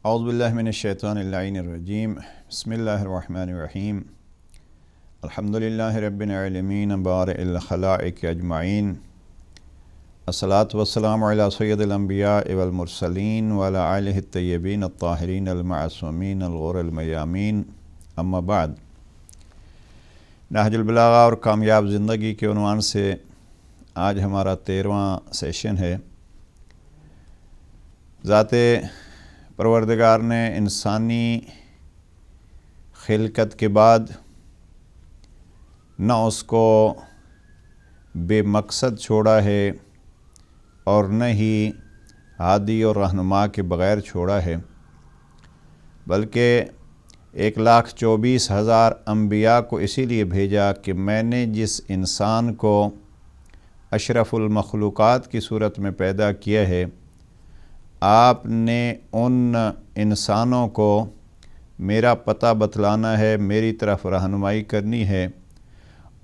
اعوذ باللہ من الشیطان اللعین الرجیم بسم اللہ الرحمن الرحیم الحمدللہ رب العالمین بارئ الخلائق اجمعین الصلاۃ والسلام علی سید الانبیاء والمرسلین وعلی آلہ الطیبین الطاہرین المعصومین الغر المیامین اما بعد۔ نہج البلاغہ اور کامیاب زندگی کے عنوان سے آج ہمارا 13واں سیشن ہے۔ ذات پروردگار نے انسانی خلقت کے بعد نہ اس کو بے مقصد چھوڑا ہے اور نہ ہی ہادی اور رہنما کے بغیر چھوڑا ہے، بلکہ 1,24,000 انبیاء کو اسی لیے بھیجا کہ میں نے جس انسان کو اشرف المخلوقات کی صورت میں پیدا کیا ہے، آپ نے ان انسانوں کو میرا پتہ بتلانا ہے، میری طرف رہنمائی کرنی ہے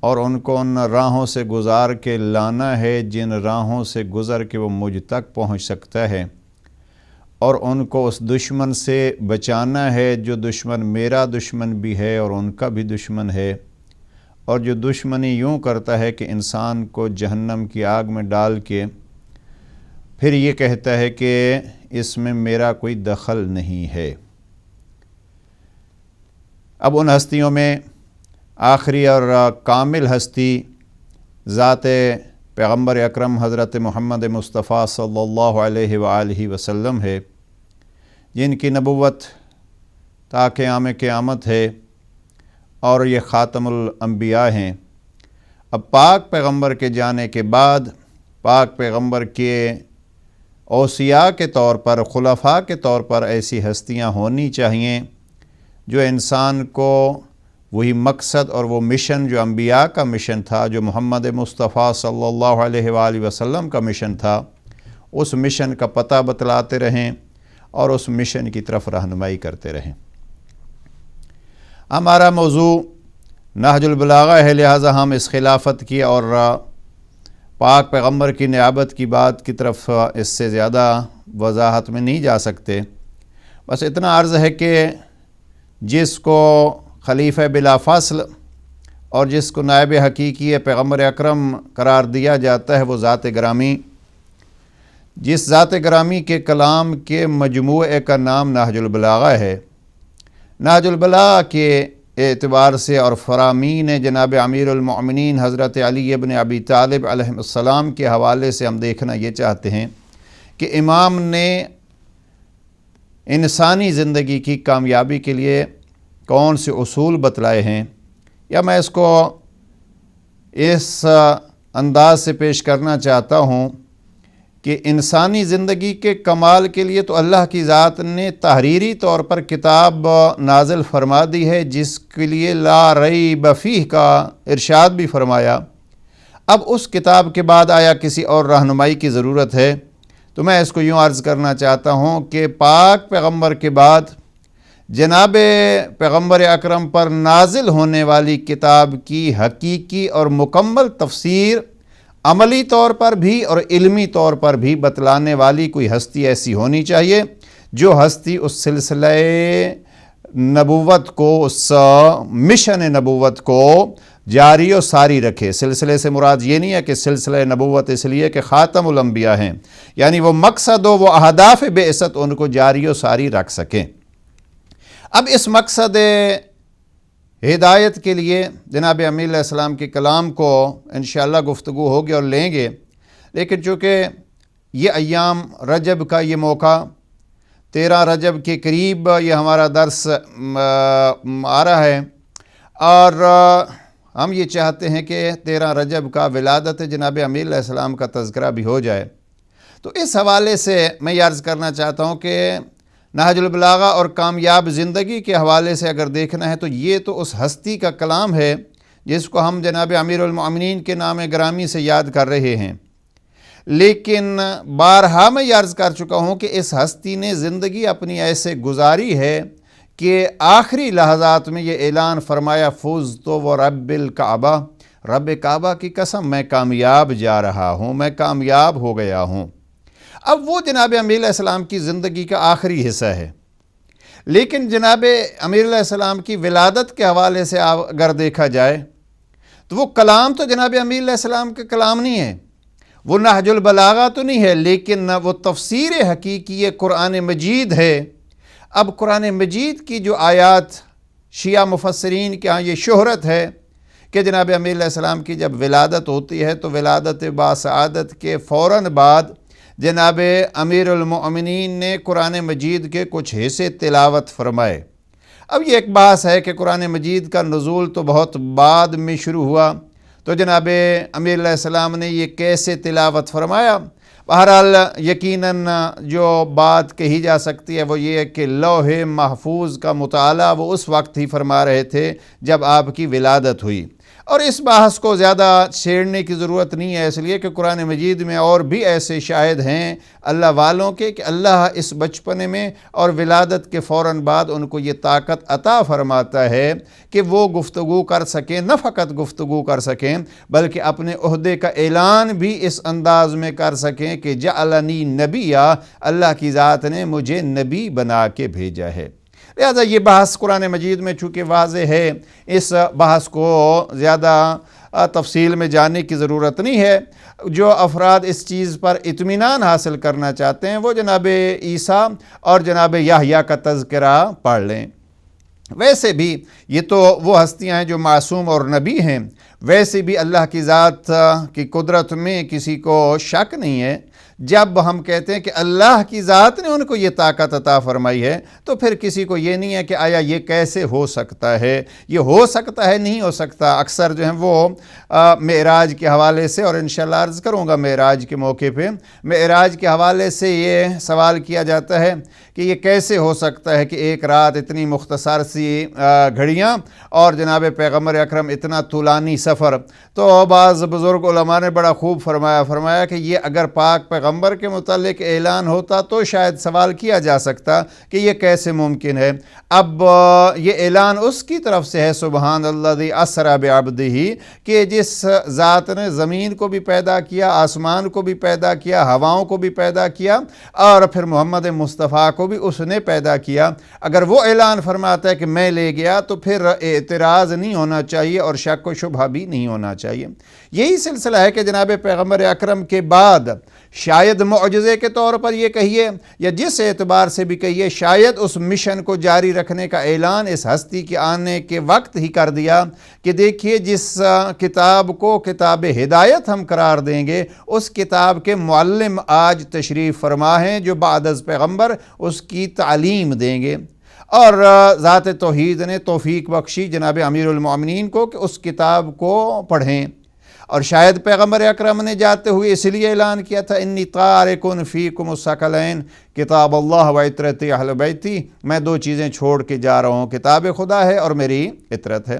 اور ان کو ان راہوں سے گزار کے لانا ہے جن راہوں سے گزر کے وہ مجھ تک پہنچ سکتا ہے، اور ان کو اس دشمن سے بچانا ہے جو دشمن میرا دشمن بھی ہے اور ان کا بھی دشمن ہے، اور جو دشمنی یوں کرتا ہے کہ انسان کو جہنم کی آگ میں ڈال کے پھر یہ کہتا ہے کہ اس میں میرا کوئی دخل نہیں ہے۔ اب ان ہستیوں میں آخری اور کامل ہستی ذات پیغمبر اکرم حضرت محمد مصطفیٰ صلی اللہ علیہ وآلہ وسلم ہے، جن کی نبوت تا قیام قیامت ہے اور یہ خاتم الانبیاء ہیں۔ اب پاک پیغمبر کے جانے کے بعد پاک پیغمبر کے اوصیاء کے طور پر، خلفاء کے طور پر ایسی ہستیاں ہونی چاہیے جو انسان کو وہی مقصد اور وہ مشن جو انبیاء کا مشن تھا، جو محمد مصطفیٰ صلی اللہ علیہ وآلہ وسلم کا مشن تھا، اس مشن کا پتہ بتلاتے رہیں اور اس مشن کی طرف رہنمائی کرتے رہیں۔ ہمارا موضوع نہج البلاغہ ہے، لہٰذا ہم اس خلافت کی اور پاک پیغمبر کی نیابت کی بات کی طرف اس سے زیادہ وضاحت میں نہیں جا سکتے۔ بس اتنا عرض ہے کہ جس کو خلیفہ بلا فصل اور جس کو نائب حقیقی پیغمبر اکرم قرار دیا جاتا ہے، وہ ذات گرامی، جس ذات گرامی کے کلام کے مجموعے کا نام نہج البلاغہ ہے۔ نہج البلاغہ کے اعتبار سے اور فرامین جناب امیر المؤمنین حضرت علی ابن ابی طالب علیہ السلام کے حوالے سے ہم دیکھنا یہ چاہتے ہیں کہ امام نے انسانی زندگی کی کامیابی کے لیے کون سے اصول بتلائے ہیں، یا میں اس کو اس انداز سے پیش کرنا چاہتا ہوں کہ انسانی زندگی کے کمال کے لیے تو اللہ کی ذات نے تحریری طور پر کتاب نازل فرما دی ہے، جس کے لیے لا ریب فیہ کا ارشاد بھی فرمایا۔ اب اس کتاب کے بعد آیا کسی اور رہنمائی کی ضرورت ہے؟ تو میں اس کو یوں عرض کرنا چاہتا ہوں کہ پاک پیغمبر کے بعد جناب پیغمبر اکرم پر نازل ہونے والی کتاب کی حقیقی اور مکمل تفسیر عملی طور پر بھی اور علمی طور پر بھی بتلانے والی کوئی ہستی ایسی ہونی چاہیے جو ہستی اس سلسلہ نبوت کو، اس مشن نبوت کو جاری و ساری رکھے۔ سلسلے سے مراد یہ نہیں ہے کہ سلسلہ نبوت اس لیے کہ خاتم الانبیاء ہیں، یعنی وہ مقصد و وہ اہداف بعثت ان کو جاری و ساری رکھ سکیں۔ اب اس مقصد ہدایت کے لیے جناب امیر علیہ السلام کے کلام کو انشاءاللہ گفتگو ہوگی اور لیں گے، لیکن چونکہ یہ ایام رجب کا یہ موقع 13 رجب کے قریب یہ ہمارا درس آ رہا ہے، اور ہم یہ چاہتے ہیں کہ 13 رجب کا ولادت جناب امیر علیہ السلام کا تذکرہ بھی ہو جائے، تو اس حوالے سے میں یہ عرض کرنا چاہتا ہوں کہ نہج البلاغہ اور کامیاب زندگی کے حوالے سے اگر دیکھنا ہے تو یہ تو اس ہستی کا کلام ہے جس کو ہم جناب امیر المؤمنین کے نام گرامی سے یاد کر رہے ہیں، لیکن بارہا میں یہ عرض کر چکا ہوں کہ اس ہستی نے زندگی اپنی ایسے گزاری ہے کہ آخری لحظات میں یہ اعلان فرمایا، فزت ورب الکعبہ، رب کعبہ کی قسم میں کامیاب جا رہا ہوں، میں کامیاب ہو گیا ہوں۔ اب وہ جناب امیر علیہ السلام کی زندگی کا آخری حصہ ہے، لیکن جناب امیر علیہ السلام کی ولادت کے حوالے سے اگر دیکھا جائے تو وہ کلام تو جناب امیر علیہ السلام کا کلام نہیں ہے، وہ نہج البلاغہ تو نہیں ہے، لیکن وہ تفسیر حقیقی قرآن مجید ہے۔ اب قرآن مجید کی جو آیات شیعہ مفسرین کے ہاں یہ شہرت ہے کہ جناب امیر علیہ السلام کی جب ولادت ہوتی ہے تو ولادت باسعادت کے فوراً بعد جناب امیر المؤمنین نے قرآن مجید کے کچھ حصے تلاوت فرمائے۔ اب یہ ایک بحث ہے کہ قرآن مجید کا نزول تو بہت بعد میں شروع ہوا، تو جناب امیر علیہ السلام نے یہ کیسے تلاوت فرمایا؟ بہرحال یقیناً جو بات کہی جا سکتی ہے وہ یہ ہے کہ لوح محفوظ کا مطالعہ وہ اس وقت ہی فرما رہے تھے جب آپ کی ولادت ہوئی، اور اس بحث کو زیادہ چھیڑنے کی ضرورت نہیں ہے، اس لیے کہ قرآن مجید میں اور بھی ایسے شاہد ہیں اللہ والوں کے کہ اللہ اس بچپنے میں اور ولادت کے فوراً بعد ان کو یہ طاقت عطا فرماتا ہے کہ وہ گفتگو کر سکیں، نہ فقط گفتگو کر سکیں بلکہ اپنے عہدے کا اعلان بھی اس انداز میں کر سکیں کہ جعلنی نبیّا، اللہ کی ذات نے مجھے نبی بنا کے بھیجا ہے۔ لہذا یہ بحث قرآن مجید میں چونکہ واضح ہے، اس بحث کو زیادہ تفصیل میں جاننے کی ضرورت نہیں ہے۔ جو افراد اس چیز پر اطمینان حاصل کرنا چاہتے ہیں وہ جناب عیسیٰ اور جناب یحییٰ کا تذکرہ پڑھ لیں۔ ویسے بھی یہ تو وہ ہستیاں ہیں جو معصوم اور نبی ہیں، ویسے بھی اللہ کی ذات کی قدرت میں کسی کو شک نہیں ہے۔ جب ہم کہتے ہیں کہ اللہ کی ذات نے ان کو یہ طاقت عطا فرمائی ہے تو پھر کسی کو یہ نہیں ہے کہ آیا یہ کیسے ہو سکتا ہے، یہ ہو سکتا ہے نہیں ہو سکتا۔ اکثر جو ہیں وہ معراج کے حوالے سے، اور انشاءاللہ عرض کروں گا معراج کے موقع پہ، معراج کے حوالے سے یہ سوال کیا جاتا ہے کہ یہ کیسے ہو سکتا ہے کہ ایک رات اتنی مختصر سی گھڑیاں اور جناب پیغمبر اکرم اتنا طولانی سفر۔ تو بعض بزرگ علماء نے بڑا خوب فرمایا کہ یہ اگر پاک پیغمبر کے متعلق اعلان ہوتا تو شاید سوال کیا جا سکتا کہ یہ کیسے ممکن ہے۔ اب یہ اعلان اس کی طرف سے ہے، سبحان الذی اسری بعبدہ، کہ جس ذات نے زمین کو بھی پیدا کیا، آسمان کو بھی پیدا کیا، ہواؤں کو بھی پیدا کیا، اور پھر محمد مصطفیٰ کو بھی اس نے پیدا کیا۔ اگر وہ اعلان فرماتا ہے کہ میں لے گیا تو پھر اعتراض نہیں ہونا چاہیے اور شک و شبہ بھی نہیں ہونا چاہیے۔ یہی سلسلہ ہے کہ جناب پیغمبر اکرم کے بعد شاید معجزے کے طور پر یہ کہیے یا جس اعتبار سے بھی کہیے، شاید اس مشن کو جاری رکھنے کا اعلان اس ہستی کے آنے کے وقت ہی کر دیا کہ دیکھیے جس کتاب کو کتاب ہدایت ہم قرار دیں گے، اس کتاب کے معلم آج تشریف فرما ہیں جو بعد از پیغمبر اس کی تعلیم دیں گے۔ اور ذات توحید نے توفیق بخشی جناب امیر المؤمنین کو کہ اس کتاب کو پڑھیں، اور شاید پیغمبر اکرم نے جاتے ہوئے اس لیے اعلان کیا تھا انی تارکن فیکم الثقلین کتاب اللہ و عطرت اہل بیتی، میں دو چیزیں چھوڑ کے جا رہا ہوں، کتاب خدا ہے اور میری عطرت ہے۔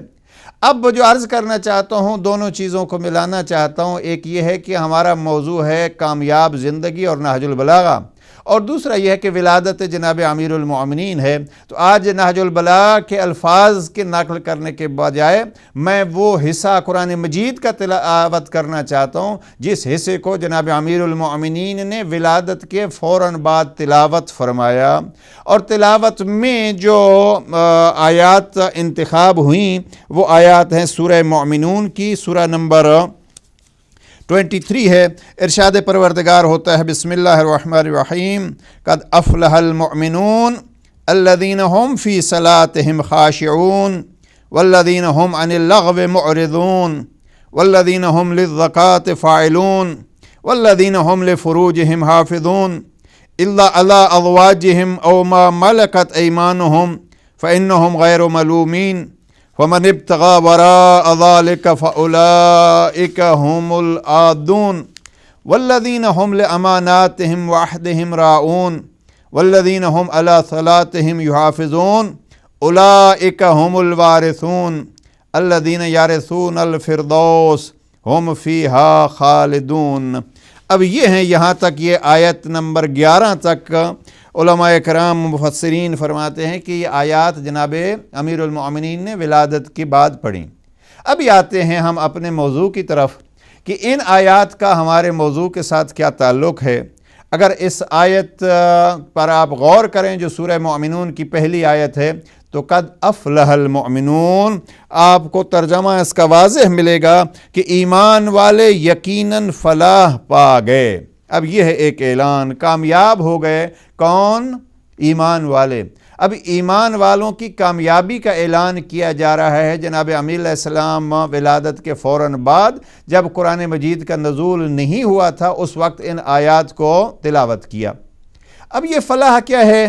اب جو عرض کرنا چاہتا ہوں، دونوں چیزوں کو ملانا چاہتا ہوں۔ ایک یہ ہے کہ ہمارا موضوع ہے کامیاب زندگی اور نہج البلاغہ، اور دوسرا یہ ہے کہ ولادت جناب امیر المؤمنین ہے۔ تو آج نہج البلاغہ کے الفاظ کے نقل کرنے کے بجائے میں وہ حصہ قرآن مجید کا تلاوت کرنا چاہتا ہوں جس حصے کو جناب امیر المؤمنین نے ولادت کے فوراً بعد تلاوت فرمایا، اور تلاوت میں جو آیات انتخاب ہوئیں وہ آیات ہیں سورہ مومنون کی، سورہ نمبر 23 ہے۔ ارشاد پروردگار ہوتا ہے بسم اللہ الرحمن الرحیم، قد افلح المؤمنون الذین هم فی صلاتهم خاشعون والذین هم عن اللغو معرضون والذین هم للزکاة فاعلون والذین هم لفروجهم حافظون الا علی ازواجهم او ما ملکت ایمانهم فإنهم غیر ملومین ومن ابتغى وراء ذلك فأولئك هم العادون والذين هم لأماناتهم وعهدهم راعون والذين هم على صلاتهم يحافظون أولئك هم الوارثون الذين يرثون الفردوس هم فيها خالدون۔ اب یہ ہیں یہاں تک، یہ آیت نمبر 11 تک علماء کرام مفسرین فرماتے ہیں کہ یہ آیات جناب امیر المؤمنین نے ولادت کے بعد پڑھیں۔ ابھی آتے ہیں ہم اپنے موضوع کی طرف کہ ان آیات کا ہمارے موضوع کے ساتھ کیا تعلق ہے۔ اگر اس آیت پر آپ غور کریں جو سورہ مومنون کی پہلی آیت ہے تو قد افلح المؤمنون، آپ کو ترجمہ اس کا واضح ملے گا کہ ایمان والے یقیناً فلاح پا گئے۔ اب یہ ہے ایک اعلان، کامیاب ہو گئے کون؟ ایمان والے۔ اب ایمان والوں کی کامیابی کا اعلان کیا جا رہا ہے جناب امیر علیہ السلام ولادت کے فوراً بعد، جب قرآن مجید کا نزول نہیں ہوا تھا اس وقت ان آیات کو تلاوت کیا۔ اب یہ فلاح کیا ہے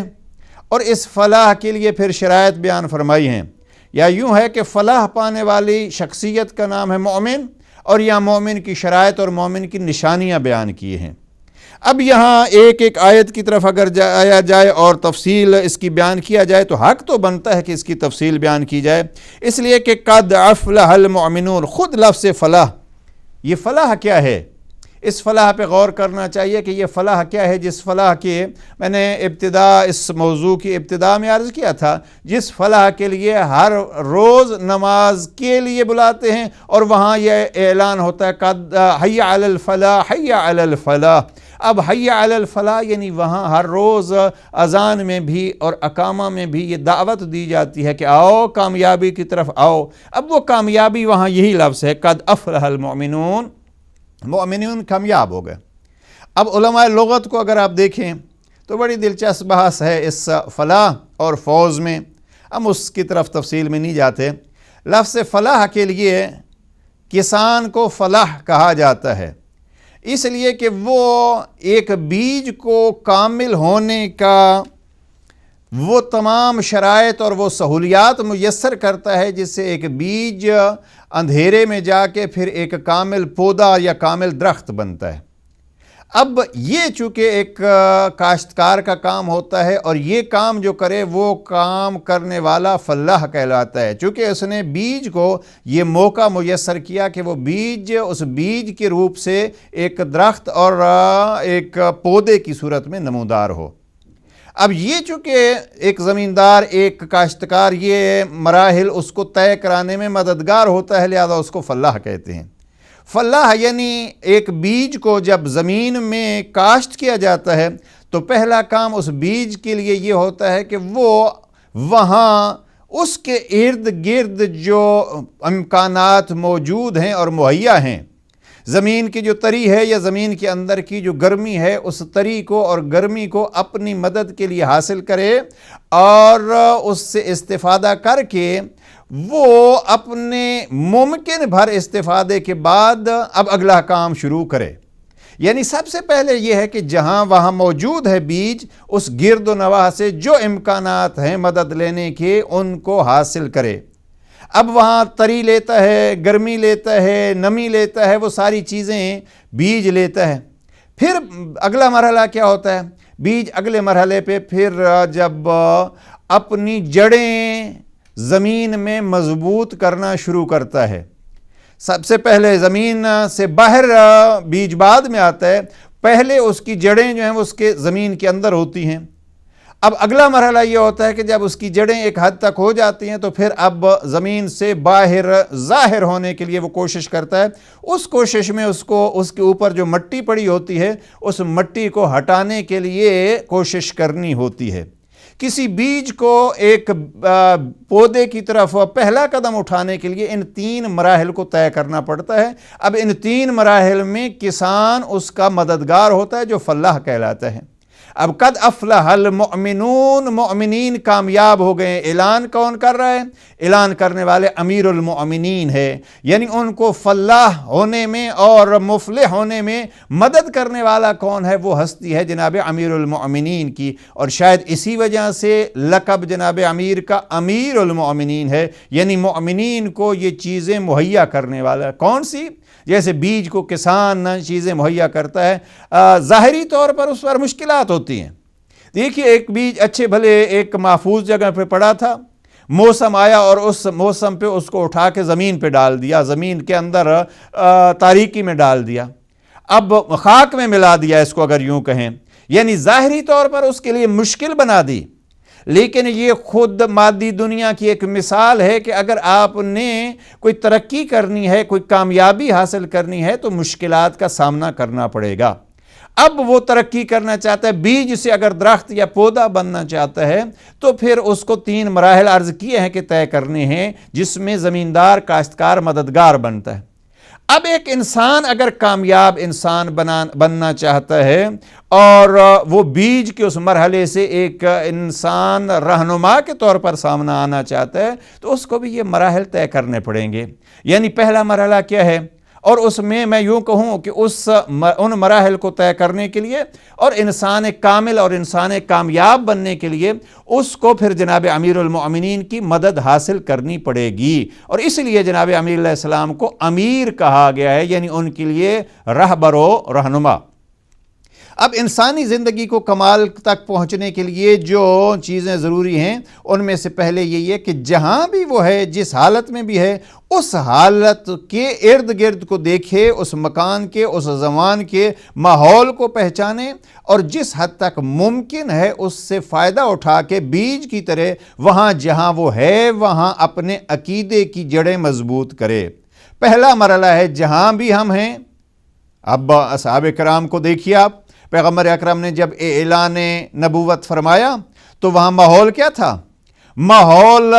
اور اس فلاح کے لیے پھر شرائط بیان فرمائی ہیں، یا یوں ہے کہ فلاح پانے والی شخصیت کا نام ہے مومن، اور یا مومن کی شرائط اور مومن کی نشانیاں بیان کی ہیں۔ اب یہاں ایک ایک آیت کی طرف اگر جایا جائے اور تفصیل اس کی بیان کیا جائے تو حق تو بنتا ہے کہ اس کی تفصیل بیان کی جائے، اس لیے کہ قد افلح المؤمنون، خود لفظ فلاح، یہ فلاح کیا ہے؟ اس فلاح پہ غور کرنا چاہیے کہ یہ فلاح کیا ہے، جس فلاح کے میں نے اس موضوع کی ابتدا میں عرض کیا تھا، جس فلاح کے لیے ہر روز نماز کے لیے بلاتے ہیں اور وہاں یہ اعلان ہوتا ہے قد حی علی الفلاح، حی علی الفلاح۔ اب حی علی الفلاح یعنی وہاں ہر روز اذان میں بھی اور اقامہ میں بھی یہ دعوت دی جاتی ہے کہ آؤ کامیابی کی طرف آؤ۔ اب وہ کامیابی وہاں یہی لفظ ہے، قد افلح المؤمنون، مؤمنون کامیاب ہو گئے۔ اب علماء لغت کو اگر آپ دیکھیں تو بڑی دلچسپ بحث ہے اس فلاح اور فوز میں، ہم اس کی طرف تفصیل میں نہیں جاتے۔ لفظ فلاح کے لیے کسان کو فلاح کہا جاتا ہے، اس لیے کہ وہ ایک بیج کو کامل ہونے کا وہ تمام شرائط اور وہ سہولیات میسر کرتا ہے جس سے ایک بیج اندھیرے میں جا کے پھر ایک کامل پودا یا کامل درخت بنتا ہے۔ اب یہ چونکہ ایک کاشتکار کا کام ہوتا ہے اور یہ کام جو کرے وہ کام کرنے والا فلاح کہلاتا ہے، چونکہ اس نے بیج کو یہ موقع میسر کیا کہ وہ بیج اس بیج کے روپ سے ایک درخت اور ایک پودے کی صورت میں نمودار ہو۔ اب یہ چونکہ ایک زمیندار، ایک کاشتکار، یہ مراحل اس کو طے کرانے میں مددگار ہوتا ہے، لہذا اس کو فلاح کہتے ہیں۔ فلاح یعنی ایک بیج کو جب زمین میں کاشت کیا جاتا ہے تو پہلا کام اس بیج کے لیے یہ ہوتا ہے کہ وہ وہاں اس کے ارد گرد جو امکانات موجود ہیں اور مہیا ہیں، زمین کی جو تری ہے یا زمین کے اندر کی جو گرمی ہے، اس تری کو اور گرمی کو اپنی مدد کے لیے حاصل کرے اور اس سے استفادہ کر کے وہ اپنے ممکن بھر استفادے کے بعد اب اگلا کام شروع کرے۔ یعنی سب سے پہلے یہ ہے کہ جہاں وہاں موجود ہے بیج، اس گرد و نواح سے جو امکانات ہیں مدد لینے کے ان کو حاصل کرے۔ اب وہاں تری لیتا ہے، گرمی لیتا ہے، نمی لیتا ہے، وہ ساری چیزیں بیج لیتا ہے۔ پھر اگلا مرحلہ کیا ہوتا ہے؟ بیج اگلے مرحلے پہ پھر جب اپنی جڑیں زمین میں مضبوط کرنا شروع کرتا ہے، سب سے پہلے زمین سے باہر بیج بعد میں آتا ہے، پہلے اس کی جڑیں جو ہیں وہ اس کے زمین کے اندر ہوتی ہیں۔ اب اگلا مرحلہ یہ ہوتا ہے کہ جب اس کی جڑیں ایک حد تک ہو جاتی ہیں تو پھر اب زمین سے باہر ظاہر ہونے کے لیے وہ کوشش کرتا ہے۔ اس کوشش میں اس کے اوپر جو مٹی پڑی ہوتی ہے اس مٹی کو ہٹانے کے لیے کوشش کرنی ہوتی ہے۔ کسی بیج کو ایک پودے کی طرف پہلا قدم اٹھانے کے لیے ان 3 مراحل کو طے کرنا پڑتا ہے۔ اب ان 3 مراحل میں کسان اس کا مددگار ہوتا ہے جو فلاح کہلاتا ہے۔ اب قد افلح المؤمنون، مؤمنین کامیاب ہو گئے۔ اعلان کون کر رہا ہے؟ اعلان کرنے والے امیر المؤمنین ہے، یعنی ان کو فلاح ہونے میں اور مفلح ہونے میں مدد کرنے والا کون ہے؟ وہ ہستی ہے جناب امیر المؤمنین کی، اور شاید اسی وجہ سے لقب جناب امیر کا امیر المؤمنین ہے، یعنی مؤمنین کو یہ چیزیں مہیا کرنے والا۔ کون سی؟ جیسے بیج کو کسان چیزیں مہیا کرتا ہے، ظاہری طور پر اس پر مشکلات ہوتی ہیں۔ دیکھیے ایک بیج اچھے بھلے ایک محفوظ جگہ پہ پڑا تھا، موسم آیا اور اس موسم پہ اس کو اٹھا کے زمین پہ ڈال دیا، زمین کے اندر تاریکی میں ڈال دیا، اب خاک میں ملا دیا اس کو اگر یوں کہیں، یعنی ظاہری طور پر اس کے لیے مشکل بنا دی۔ لیکن یہ خود مادی دنیا کی ایک مثال ہے کہ اگر آپ نے کوئی ترقی کرنی ہے، کوئی کامیابی حاصل کرنی ہے تو مشکلات کا سامنا کرنا پڑے گا۔ اب وہ ترقی کرنا چاہتا ہے، بیج سے اگر درخت یا پودا بننا چاہتا ہے تو پھر اس کو 3 مراحل عرض کیے ہیں کہ طے کرنے ہیں، جس میں زمیندار کاشتکار مددگار بنتا ہے۔ اب ایک انسان اگر کامیاب انسان بننا چاہتا ہے اور وہ بیج کے اس مرحلے سے ایک انسان رہنما کے طور پر سامنے آنا چاہتا ہے تو اس کو بھی یہ مراحل طے کرنے پڑیں گے۔ یعنی پہلا مرحلہ کیا ہے، اور اس میں یوں کہوں کہ ان مراحل کو طے کرنے کے لیے اور انسان کامل اور انسان کامیاب بننے کے لیے اس کو پھر جناب امیر المؤمنین کی مدد حاصل کرنی پڑے گی، اور اس لیے جناب امیر علیہ السلام کو امیر کہا گیا ہے، یعنی ان کے لیے رہبر و رہنما۔ اب انسانی زندگی کو کمال تک پہنچنے کے لیے جو چیزیں ضروری ہیں ان میں سے پہلے یہی ہے کہ جہاں بھی وہ ہے، جس حالت میں بھی ہے، اس حالت کے ارد گرد کو دیکھے، اس مکان کے، اس زمان کے ماحول کو پہچانے اور جس حد تک ممکن ہے اس سے فائدہ اٹھا کے بیج کی طرح وہاں جہاں وہ ہے وہاں اپنے عقیدے کی جڑیں مضبوط کرے۔ پہلا مرحلہ ہے جہاں بھی ہم ہیں۔ اب اصحاب کرام کو دیکھیے آپ، پیغمبر اکرم نے جب اعلان نبوت فرمایا تو وہاں ماحول کیا تھا؟ ماحول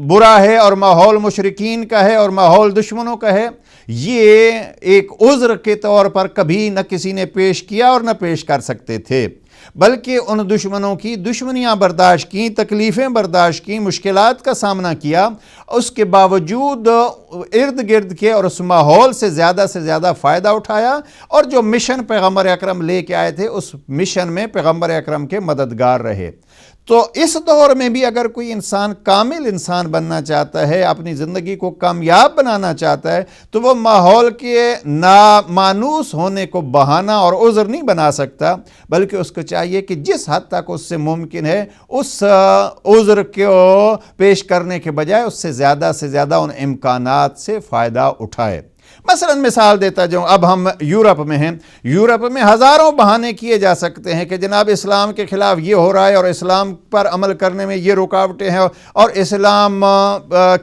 برا ہے اور ماحول مشرکین کا ہے اور ماحول دشمنوں کا ہے۔ یہ ایک عذر کے طور پر کبھی نہ کسی نے پیش کیا اور نہ پیش کر سکتے تھے، بلکہ ان دشمنوں کی دشمنیاں برداشت کی، تکلیفیں برداشت کی، مشکلات کا سامنا کیا، اس کے باوجود ارد گرد کے اور اس ماحول سے زیادہ فائدہ اٹھایا، اور جو مشن پیغمبر اکرم لے کے آئے تھے اس مشن میں پیغمبر اکرم کے مددگار رہے۔ تو اس دور میں بھی اگر کوئی انسان کامل انسان بننا چاہتا ہے، اپنی زندگی کو کامیاب بنانا چاہتا ہے، تو وہ ماحول کے نامانوس ہونے کو بہانہ اور عذر نہیں بنا سکتا، بلکہ اس کو چاہیے کہ جس حد تک اس سے ممکن ہے اس عذر کو پیش کرنے کے بجائے اس سے زیادہ ان امکانات سے فائدہ اٹھائے۔ مثلا مثال دیتا جاؤں، اب ہم یورپ میں ہیں، یورپ میں ہزاروں بہانے کیے جا سکتے ہیں کہ جناب اسلام کے خلاف یہ ہو رہا ہے اور اسلام پر عمل کرنے میں یہ رکاوٹیں ہیں اور اسلام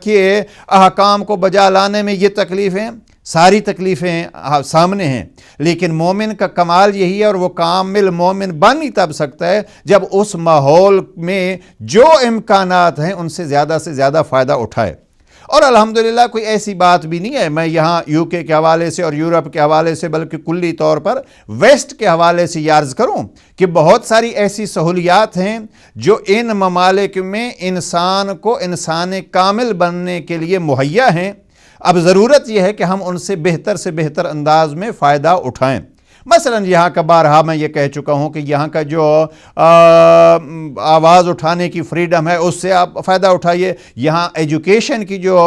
کے احکام کو بجا لانے میں یہ تکلیفیں، ساری تکلیفیں سامنے ہیں، لیکن مومن کا کمال یہی ہے اور وہ کامل مومن بن ہی تب سکتا ہے جب اس ماحول میں جو امکانات ہیں ان سے زیادہ فائدہ اٹھائے۔ اور الحمدللہ کوئی ایسی بات بھی نہیں ہے، میں یہاں یو کے حوالے سے اور یورپ کے حوالے سے بلکہ کلی طور پر ویسٹ کے حوالے سے یہ عرض کروں کہ بہت ساری ایسی سہولیات ہیں جو ان ممالک میں انسان کو انسان کامل بننے کے لیے مہیا ہیں۔ اب ضرورت یہ ہے کہ ہم ان سے بہتر انداز میں فائدہ اٹھائیں۔ مثلا یہاں کا بارہا میں یہ کہہ چکا ہوں کہ یہاں کا جو آواز اٹھانے کی فریڈم ہے اس سے آپ فائدہ اٹھائیے، یہاں ایجوکیشن کی جو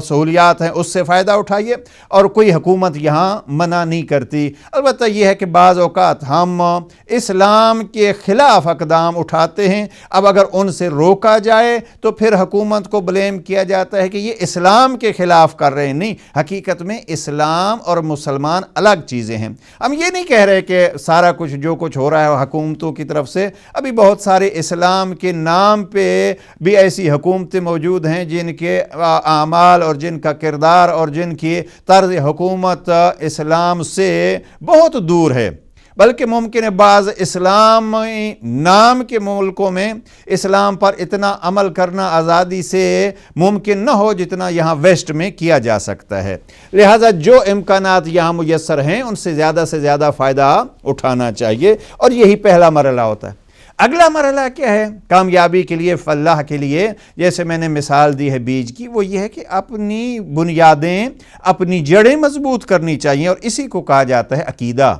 سہولیات ہیں اس سے فائدہ اٹھائیے، اور کوئی حکومت یہاں منع نہیں کرتی۔ البتہ یہ ہے کہ بعض اوقات ہم اسلام کے خلاف اقدام اٹھاتے ہیں، اب اگر ان سے روکا جائے تو پھر حکومت کو بلیم کیا جاتا ہے کہ یہ اسلام کے خلاف کر رہے ہیں۔ نہیں، حقیقت میں اسلام اور مسلمان الگ چیزیں ہیں۔ ہم یہ نہیں کہہ رہے کہ سارا کچھ جو کچھ ہو رہا ہے حکومتوں کی طرف سے، ابھی بہت سارے اسلام کے نام پہ بھی ایسی حکومتیں موجود ہیں جن کے اعمال اور جن کا کردار اور جن کی طرز حکومت اسلام سے بہت دور ہے، بلکہ ممکن ہے بعض اسلامی نام کے ملکوں میں اسلام پر اتنا عمل کرنا آزادی سے ممکن نہ ہو جتنا یہاں ویسٹ میں کیا جا سکتا ہے۔ لہٰذا جو امکانات یہاں میسر ہیں ان سے زیادہ فائدہ اٹھانا چاہیے، اور یہی پہلا مرحلہ ہوتا ہے۔ اگلا مرحلہ کیا ہے کامیابی کے لیے، فلاح کے لیے؟ جیسے میں نے مثال دی ہے بیج کی، وہ یہ ہے کہ اپنی بنیادیں، اپنی جڑیں مضبوط کرنی چاہیے، اور اسی کو کہا جاتا ہے عقیدہ۔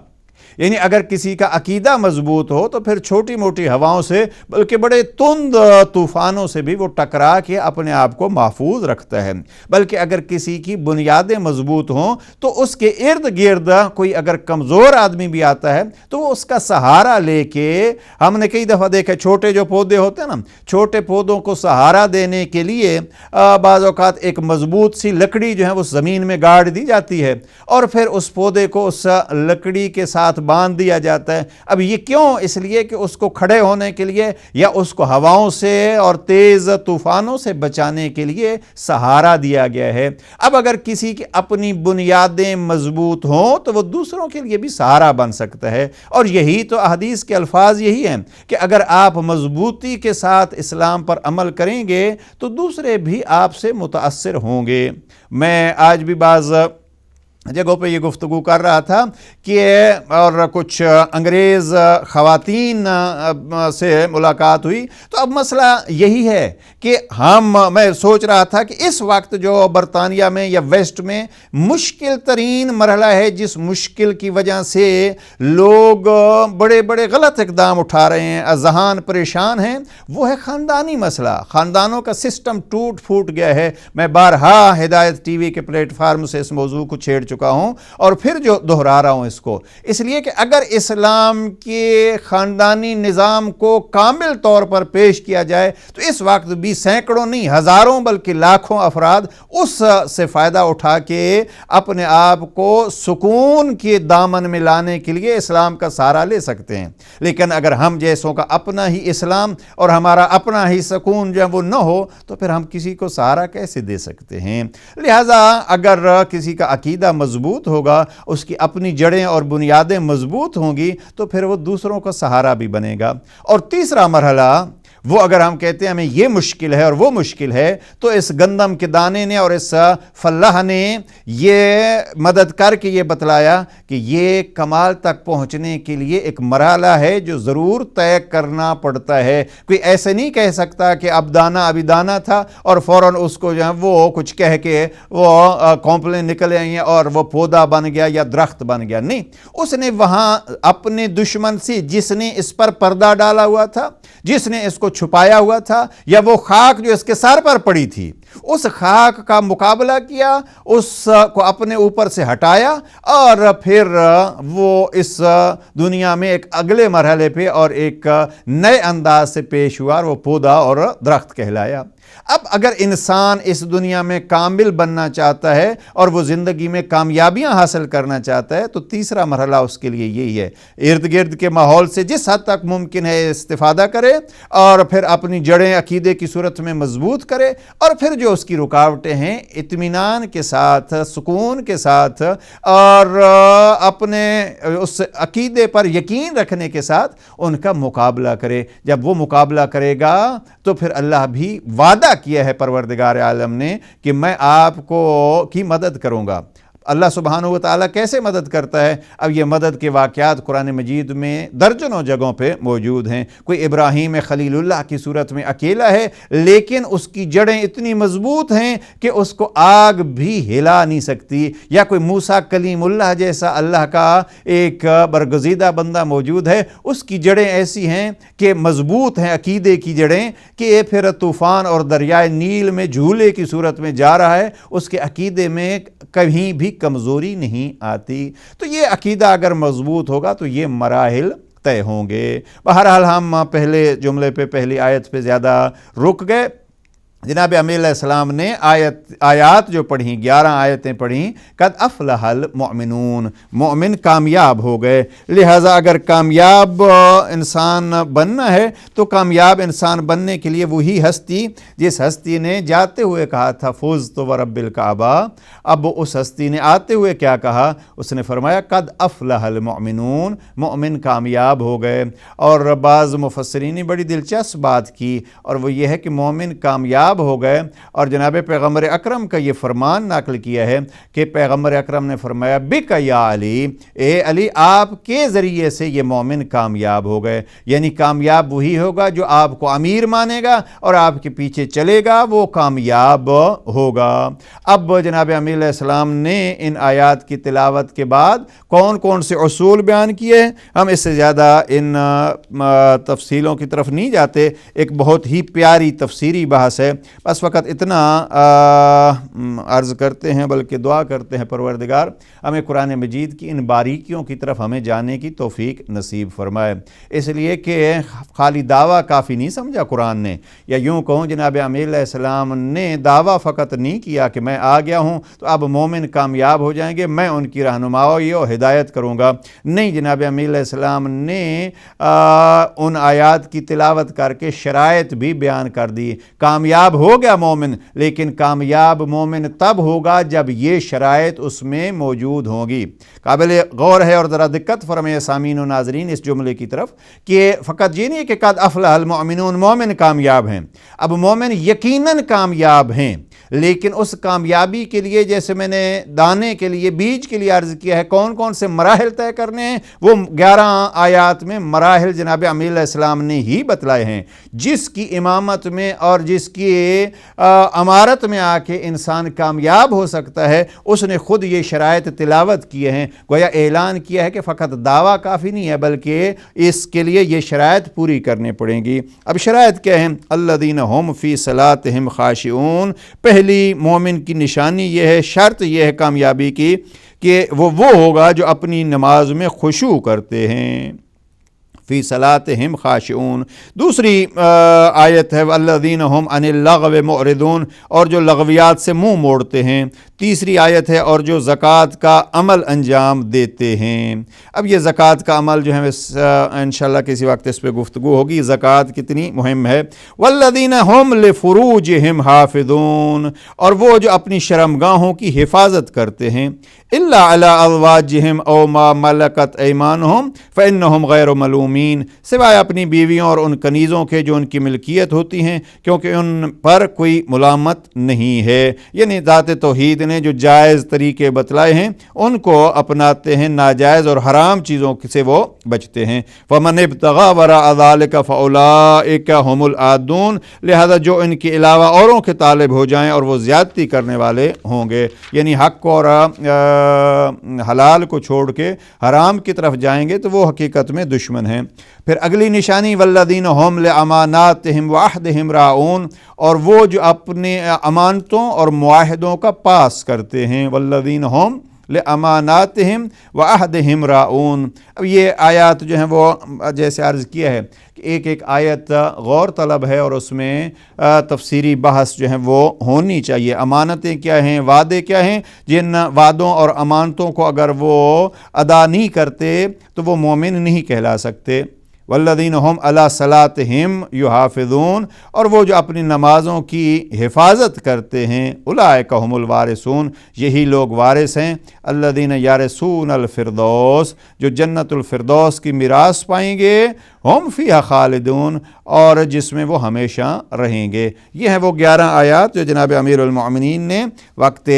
یعنی اگر کسی کا عقیدہ مضبوط ہو تو پھر چھوٹی موٹی ہواؤں سے بلکہ بڑے تند طوفانوں سے بھی وہ ٹکرا کے اپنے آپ کو محفوظ رکھتا ہے، بلکہ اگر کسی کی بنیادیں مضبوط ہوں تو اس کے ارد گرد کوئی اگر کمزور آدمی بھی آتا ہے تو وہ اس کا سہارا لے کے، ہم نے کئی دفعہ دیکھا چھوٹے جو پودے ہوتے ہیں نا، چھوٹے پودوں کو سہارا دینے کے لیے بعض اوقات ایک مضبوط سی لکڑی جو ہے وہ زمین میں گاڑ دی جاتی ہے، اور پھر اس پودے کو اس لکڑی کے ساتھ باندھ دیا جاتا ہے۔ اب یہ کیوں؟ اس لیے کہ اس کو کھڑے ہونے کے لیے یا اس کو ہواؤں سے اور تیز طوفانوں سے بچانے کے لیے سہارا دیا گیا ہے۔ اب اگر کسی کی اپنی بنیادیں مضبوط ہوں تو وہ دوسروں کے لیے بھی سہارا بن سکتا ہے، اور یہی تو احادیث کے الفاظ یہی ہیں کہ اگر آپ مضبوطی کے ساتھ اسلام پر عمل کریں گے تو دوسرے بھی آپ سے متاثر ہوں گے۔ میں آج بھی بعض جگہوں پہ یہ گفتگو کر رہا تھا کہ اور کچھ انگریز خواتین سے ملاقات ہوئی، تو اب مسئلہ یہی ہے کہ میں سوچ رہا تھا کہ اس وقت جو برطانیہ میں یا ویسٹ میں مشکل ترین مرحلہ ہے، جس مشکل کی وجہ سے لوگ بڑے بڑے غلط اقدام اٹھا رہے ہیں، اذہان پریشان ہیں، وہ ہے خاندانی مسئلہ۔ خاندانوں کا سسٹم ٹوٹ پھوٹ گیا ہے۔ میں بارہا ہدایت ٹی وی کے پلیٹ فارم سے اس موضوع کو چھیڑ چکا ہوں اور پھر جو دہرا رہا ہوں اس کو، اس لیے کہ اگر اسلام کے خاندانی نظام کو کامل طور پر پیش کیا جائے تو اس وقت بھی سینکڑوں نہیں، ہزاروں بلکہ لاکھوں افراد اس سے فائدہ اٹھا کے اپنے آپ کو سکون کے دامن میں لانے کے لیے اسلام کا سہارا لے سکتے ہیں۔ لیکن اگر ہم جیسوں کا اپنا ہی اسلام اور ہمارا اپنا ہی سکون جو وہ نہ ہو تو پھر ہم کسی کو سہارا کیسے دے سکتے ہیں؟ لہذا اگر کسی کا عقیدہ مضبوط ہوگا، اس کی اپنی جڑیں اور بنیادیں مضبوط ہوں گی، تو پھر وہ دوسروں کا سہارا بھی بنے گا۔ اور تیسرا مرحلہ وہ اگر ہم کہتے ہیں ہمیں یہ مشکل ہے اور وہ مشکل ہے، تو اس گندم کے دانے نے اور اس فلاح نے یہ مدد کر کے یہ بتلایا کہ یہ کمال تک پہنچنے کے لیے ایک مرحلہ ہے جو ضرور طے کرنا پڑتا ہے۔ کوئی ایسے نہیں کہہ سکتا کہ اب دانا ابھی دانا تھا اور فوراً اس کو جو ہے وہ کچھ کہہ کے وہ کونپلیں نکل آئی ہیں اور وہ پودا بن گیا یا درخت بن گیا۔ نہیں، اس نے وہاں اپنے دشمن سے، جس نے اس پر پردہ ڈالا ہوا تھا، جس نے اس کو چھپایا ہوا تھا، یا وہ خاک جو اس کے سر پر پڑی تھی، اس خاک کا مقابلہ کیا، اس کو اپنے اوپر سے ہٹایا، اور پھر وہ اس دنیا میں ایک اگلے مرحلے پہ اور ایک نئے انداز سے پیش ہوا اور وہ پودا اور درخت کہلایا۔ اب اگر انسان اس دنیا میں کامل بننا چاہتا ہے اور وہ زندگی میں کامیابیاں حاصل کرنا چاہتا ہے تو تیسرا مرحلہ اس کے لیے یہی ہے، ارد گرد کے ماحول سے جس حد تک ممکن ہے استفادہ کرے، اور پھر اپنی جڑیں عقیدے کی صورت میں مضبوط کرے، اور پھر جو اس کی رکاوٹیں ہیں اطمینان کے ساتھ، سکون کے ساتھ اور اپنے اس عقیدے پر یقین رکھنے کے ساتھ ان کا مقابلہ کرے۔ جب وہ مقابلہ کرے گا تو پھر اللہ بھی وعدہ کیا ہے پروردگار عالم نے کہ میں آپ کو کی مدد کروں گا۔ اللہ سبحانہ و تعالیٰ کیسے مدد کرتا ہے؟ اب یہ مدد کے واقعات قرآن مجید میں درجنوں جگہوں پہ موجود ہیں۔ کوئی ابراہیم خلیل اللہ کی صورت میں اکیلا ہے، لیکن اس کی جڑیں اتنی مضبوط ہیں کہ اس کو آگ بھی ہلا نہیں سکتی، یا کوئی موسیٰ کلیم اللہ جیسا اللہ کا ایک برگزیدہ بندہ موجود ہے، اس کی جڑیں ایسی ہیں کہ مضبوط ہیں، عقیدے کی جڑیں، کہ یہ پھر طوفان اور دریائے نیل میں جھولے کی صورت میں جا رہا ہے، اس کے عقیدے میں کہیں بھی کمزوری نہیں آتی۔ تو یہ عقیدہ اگر مضبوط ہوگا تو یہ مراحل طے ہوں گے۔ بہرحال ہم پہلے جملے پہ، پہلی آیت پہ زیادہ رک گئے۔ جناب امیر علیہ السلام نے آیات جو پڑھیں، 11 آیتیں پڑھیں، قد افلح المؤمنون، مومن کامیاب ہو گئے۔ لہٰذا اگر کامیاب انسان بننا ہے تو کامیاب انسان بننے کے لیے وہی ہستی جس ہستی نے جاتے ہوئے کہا تھا فزت ورب الکعبہ، اب اس ہستی نے آتے ہوئے کیا کہا؟ اس نے فرمایا قد افلح المؤمنون، مومن کامیاب ہو گئے۔ اور بعض مفسرین نے بڑی دلچسپ بات کی، اور وہ یہ ہے کہ مومن کامیاب ہو گئے، اور جناب پیغمبر اکرم کا یہ فرمان نقل کیا ہے کہ پیغمبر اکرم نے فرمایا بک یا علی، اے علی آپ کے ذریعے سے یہ مومن کامیاب ہو گئے۔ یعنی کامیاب وہی ہوگا جو آپ کو امیر مانے گا اور آپ کے پیچھے چلے گا، وہ کامیاب ہوگا۔ اب جناب امیر علیہ السلام نے ان آیات کی تلاوت کے بعد کون کون سے اصول بیان کیے ہیں، ہم اس سے زیادہ ان تفصیلوں کی طرف نہیں جاتے۔ ایک بہت ہی پیاری تفسیری بحث ہے بس فقط اتنا عرض کرتے ہیں، بلکہ دعا کرتے ہیں پروردگار ہمیں قرآن مجید کی ان باریکیوں کی طرف ہمیں جانے کی توفیق نصیب فرمائے، اس لیے کہ خالی دعویٰ کافی نہیں سمجھا قرآن نے، یا یوں کہوں جناب امیر علیہ السلام نے دعویٰ فقط نہیں کیا کہ میں آ گیا ہوں تو اب مومن کامیاب ہو جائیں گے، میں ان کی رہنمائی اور ہدایت کروں گا، نہیں، جناب امیر علیہ السلام نے ان آیات کی تلاوت کر کے شرائط بھی بیان کر دی۔ کامیاب ہو گیا مومن، لیکن کامیاب مومن تب ہوگا جب یہ شرائط اس میں موجود ہوں گی۔ قابل غور ہے، اور ذرا دقت فرمائے سامعین و ناظرین اس جملے کی طرف کہ فقط یہ نہیں ہے کہ قد افلح المؤمنون، مومن کامیاب ہیں، اب مومن یقیناً کامیاب ہیں، لیکن اس کامیابی کے لیے جیسے میں نے دانے کے لیے، بیج کے لیے عرض کیا ہے، کون کون سے مراحل طے کرنے ہیں، وہ 11 آیات میں مراحل جناب امیر علیہ السلام نے ہی بتلائے ہیں۔ جس کی امامت میں اور جس کی امارت میں آ کے انسان کامیاب ہو سکتا ہے، اس نے خود یہ شرائط تلاوت کیے ہیں، گویا اعلان کیا ہے کہ فقط دعویٰ کافی نہیں ہے، بلکہ اس کے لیے یہ شرائط پوری کرنے پڑیں گی۔ اب شرائط کیا ہیں؟ الذین هم فی صلاتہم خاشعون، پہلی مومن کی نشانی یہ ہے، شرط یہ ہے کامیابی کی کہ وہ ہوگا جو اپنی نماز میں خشوع کرتے ہیں، فی صلاتہم خاشعون۔ دوسری آیت ہے والذین هم عن اللغو معرضون، اور جو لغویات سے منہ موڑتے ہیں۔ تیسری آیت ہے اور جو زکوٰۃ کا عمل انجام دیتے ہیں۔ اب یہ زکوٰۃ کا عمل جو ہے انشاءاللہ کسی وقت اس پہ گفتگو ہوگی، زکوٰۃ کتنی مہم ہے۔ والذین هم لفروجہم حافظون، اور وہ جو اپنی شرمگاہوں کی حفاظت کرتے ہیں، الا علی ازواجہم او ما ملکت ایمانہم فانہم غیر ملومین، سوائے اپنی بیویوں اور ان کنیزوں کے جو ان کی ملکیت ہوتی ہیں، کیونکہ ان پر کوئی ملامت نہیں ہے، یعنی ذات توحید نے جو جائز طریقے بتلائے ہیں ان کو اپناتے ہیں، ناجائز اور حرام چیزوں سے وہ بچتے ہیں۔ فمن ابتغى وراء ذلك فاولئک هم العادون، لہذا جو ان کے علاوہ اوروں کے طالب ہو جائیں اور وہ زیادتی کرنے والے ہوں گے، یعنی حق اور حلال کو چھوڑ کے حرام کی طرف جائیں گے تو وہ حقیقت میں دشمن ہیں۔ پھر اگلی نشانی والذین هم لاماناتہم وعہدہم راعون، اور وہ جو اپنے امانتوں اور معاہدوں کا پاس کرتے ہیں، والذین هم لاماناتہم وعہدہم راعون۔ اب یہ آیات جو ہیں وہ جیسے عرض کیا ہے کہ ایک آیت غور طلب ہے اور اس میں تفسیری بحث جو ہیں وہ ہونی چاہیے۔ امانتیں کیا ہیں، وعدے کیا ہیں، جن وعدوں اور امانتوں کو اگر وہ ادا نہیں کرتے تو وہ مومن نہیں کہلا سکتے۔ والذین هم علی صلاتہم یحافظون، اور وہ جو اپنی نمازوں کی حفاظت کرتے ہیں، اولئک هم الوارثون، یہی لوگ وارث ہیں، الذین یرثون الفردوس، جو جنت الفردوس کی میراث پائیں گے، ہم فیہا خالدون، اور جس میں وہ ہمیشہ رہیں گے۔ یہ ہیں وہ 11 آیات جو جناب امیر المؤمنین نے وقت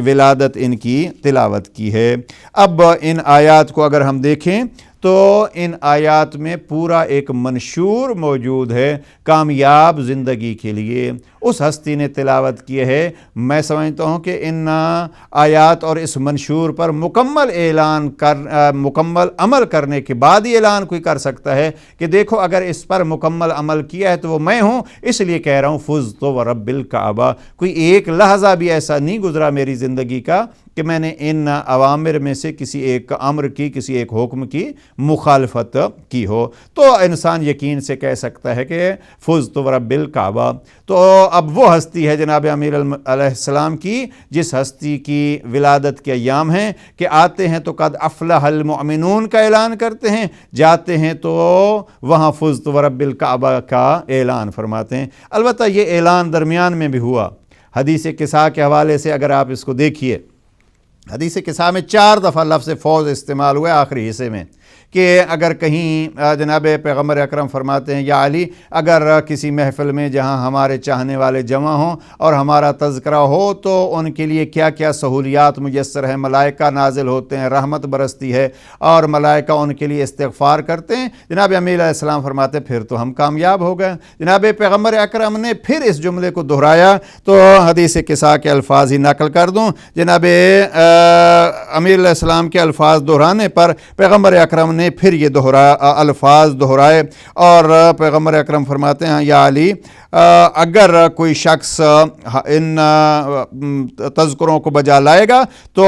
ولادت ان کی تلاوت کی ہے۔ اب ان آیات کو اگر ہم دیکھیں تو ان آیات میں پورا ایک منشور موجود ہے کامیاب زندگی کے لیے۔ اس ہستی نے تلاوت کی ہے، میں سمجھتا ہوں کہ ان آیات اور اس منشور پر مکمل عمل کرنے کے بعد ہی اعلان کوئی کر سکتا ہے کہ دیکھو اگر اس پر مکمل عمل کیا ہے تو وہ میں ہوں، اس لیے کہہ رہا ہوں فزت ورب الکعبہ۔ کوئی ایک لحظہ بھی ایسا نہیں گزرا میری زندگی کا کہ میں نے ان اوامر میں سے کسی ایک امر کی، کسی ایک حکم کی مخالفت کی ہو، تو انسان یقین سے کہہ سکتا ہے کہ فزت ورب الکعبہ۔ تو اب وہ ہستی ہے جناب امیر علیہ السلام کی، جس ہستی کی ولادت کے ایام ہیں کہ آتے ہیں تو قد افلح المؤمنون کا اعلان کرتے ہیں، جاتے ہیں تو وہاں فزت ورب الکعبہ کا اعلان فرماتے ہیں۔ البتہ یہ اعلان درمیان میں بھی ہوا، حدیث قصہ کے حوالے سے اگر آپ اس کو دیکھیے، حدیث قصہ میں 4 دفعہ لفظ فوز استعمال ہوا آخری حصے میں، کہ اگر کہیں جناب پیغمبر اکرم فرماتے ہیں یا علی، اگر کسی محفل میں جہاں ہمارے چاہنے والے جمع ہوں اور ہمارا تذکرہ ہو تو ان کے لیے کیا کیا سہولیات میسر ہیں، ملائکہ نازل ہوتے ہیں، رحمت برستی ہے اور ملائکہ ان کے لیے استغفار کرتے ہیں، جناب امیر علیہ السلام فرماتے پھر تو ہم کامیاب ہو گئے۔ جناب پیغمبر اکرم نے پھر اس جملے کو دہرایا، تو حدیث قصہ کے الفاظ ہی نقل کر دوں، جناب امیر علیہ السلام کے الفاظ دہرانے پر پیغمبر اکرم نے نے پھر یہ الفاظ دہرائے، اور پیغمبر اکرم فرماتے ہیں یا علی اگر کوئی شخص ان تذکروں کو بجا لائے گا تو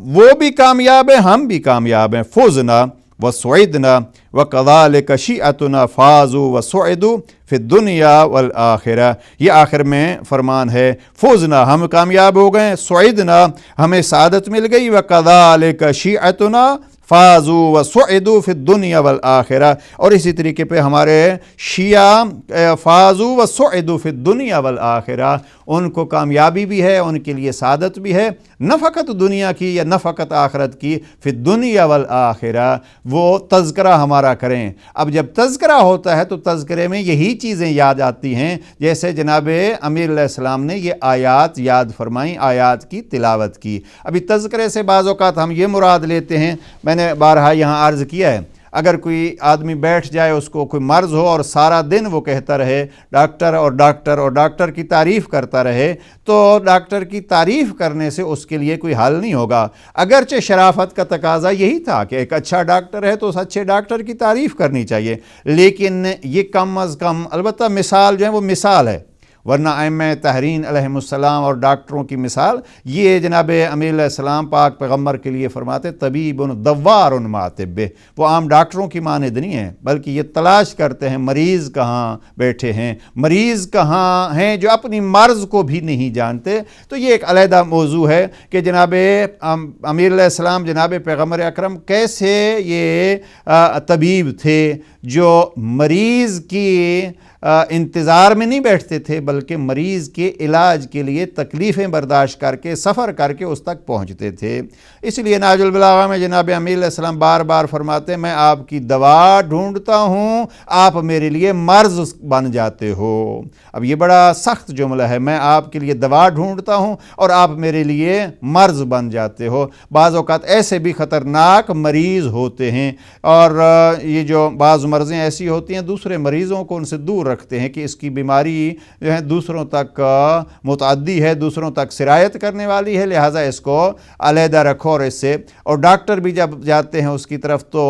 وہ بھی کامیاب ہے، ہم بھی کامیاب ہیں۔ فوزنا وسعدنا وکذالک شیعتنا فازوا وسعدوا فی الدنیا والآخرہ، یہ آخر میں فرمان ہے۔ فوزنا ہم کامیاب ہو گئے، سعدنا ہمیں سعادت مل گئی، وکذالک شیعتنا فازوا وسعدوا فی الدنیا والآخرہ، اور اسی طریقے پہ ہمارے شیعہ فازوا وسعدوا فی الدنیا والآخرہ، ان کو کامیابی بھی ہے، ان کے لیے سعادت بھی ہے، نہ فقط دنیا کی یا نہ فقط آخرت کی، فی الدنیا والآخرہ، وہ تذکرہ ہمارا کریں۔ اب جب تذکرہ ہوتا ہے تو تذکرے میں یہی چیزیں یاد آتی ہیں، جیسے جناب امیر علیہ السلام نے یہ آیات یاد فرمائیں، آیات کی تلاوت کی۔ ابھی تذکرے سے بعض اوقات ہم یہ مراد لیتے ہیں، میں نے بارہا یہاں عرض کیا ہے، اگر کوئی آدمی بیٹھ جائے، اس کو کوئی مرض ہو اور سارا دن وہ کہتا رہے ڈاکٹر اور ڈاکٹر اور ڈاکٹر کی تعریف کرتا رہے، تو ڈاکٹر کی تعریف کرنے سے اس کے لیے کوئی حل نہیں ہوگا۔ اگرچہ شرافت کا تقاضا یہی تھا کہ ایک اچھا ڈاکٹر ہے تو اس اچھے ڈاکٹر کی تعریف کرنی چاہیے، لیکن یہ کم از کم البتہ مثال جو ہے وہ مثال ہے، ورنہ ائمہ تحرین علیہم السلام اور ڈاکٹروں کی مثال یہ جناب امیر علیہ السلام پاک پیغمبر کے لیے فرماتے طبیب دوار مع طبہ، وہ عام ڈاکٹروں کی مانند نہیں ہیں، بلکہ یہ تلاش کرتے ہیں مریض کہاں بیٹھے ہیں، مریض کہاں ہیں جو اپنی مرض کو بھی نہیں جانتے۔ تو یہ ایک علیحدہ موضوع ہے کہ جناب امیر علیہ السلام جناب پیغمبر اکرم کیسے یہ طبیب تھے جو مریض کی انتظار میں نہیں بیٹھتے تھے، بلکہ مریض کے علاج کے لیے تکلیفیں برداشت کر کے سفر کر کے اس تک پہنچتے تھے۔ اس لیے نہج البلاغہ میں جناب امیر علیہ السلام بار بار فرماتے ہیں میں آپ کی دوا ڈھونڈتا ہوں، آپ میرے لیے مرض بن جاتے ہو۔ اب یہ بڑا سخت جملہ ہے، میں آپ کے لیے دوا ڈھونڈتا ہوں اور آپ میرے لیے مرض بن جاتے ہو۔ بعض اوقات ایسے بھی خطرناک مریض ہوتے ہیں، اور یہ جو بعض مرضیں ایسی ہوتی ہیں دوسرے مریضوں کو ان سے دور رکھتے ہیں کہ اس کی بیماری جو ہے دوسروں تک متعدی ہے، دوسروں تک سرایت کرنے والی ہے، لہٰذا اس کو علیحدہ رکھو اور اس سے، اور ڈاکٹر بھی جب جاتے ہیں اس کی طرف تو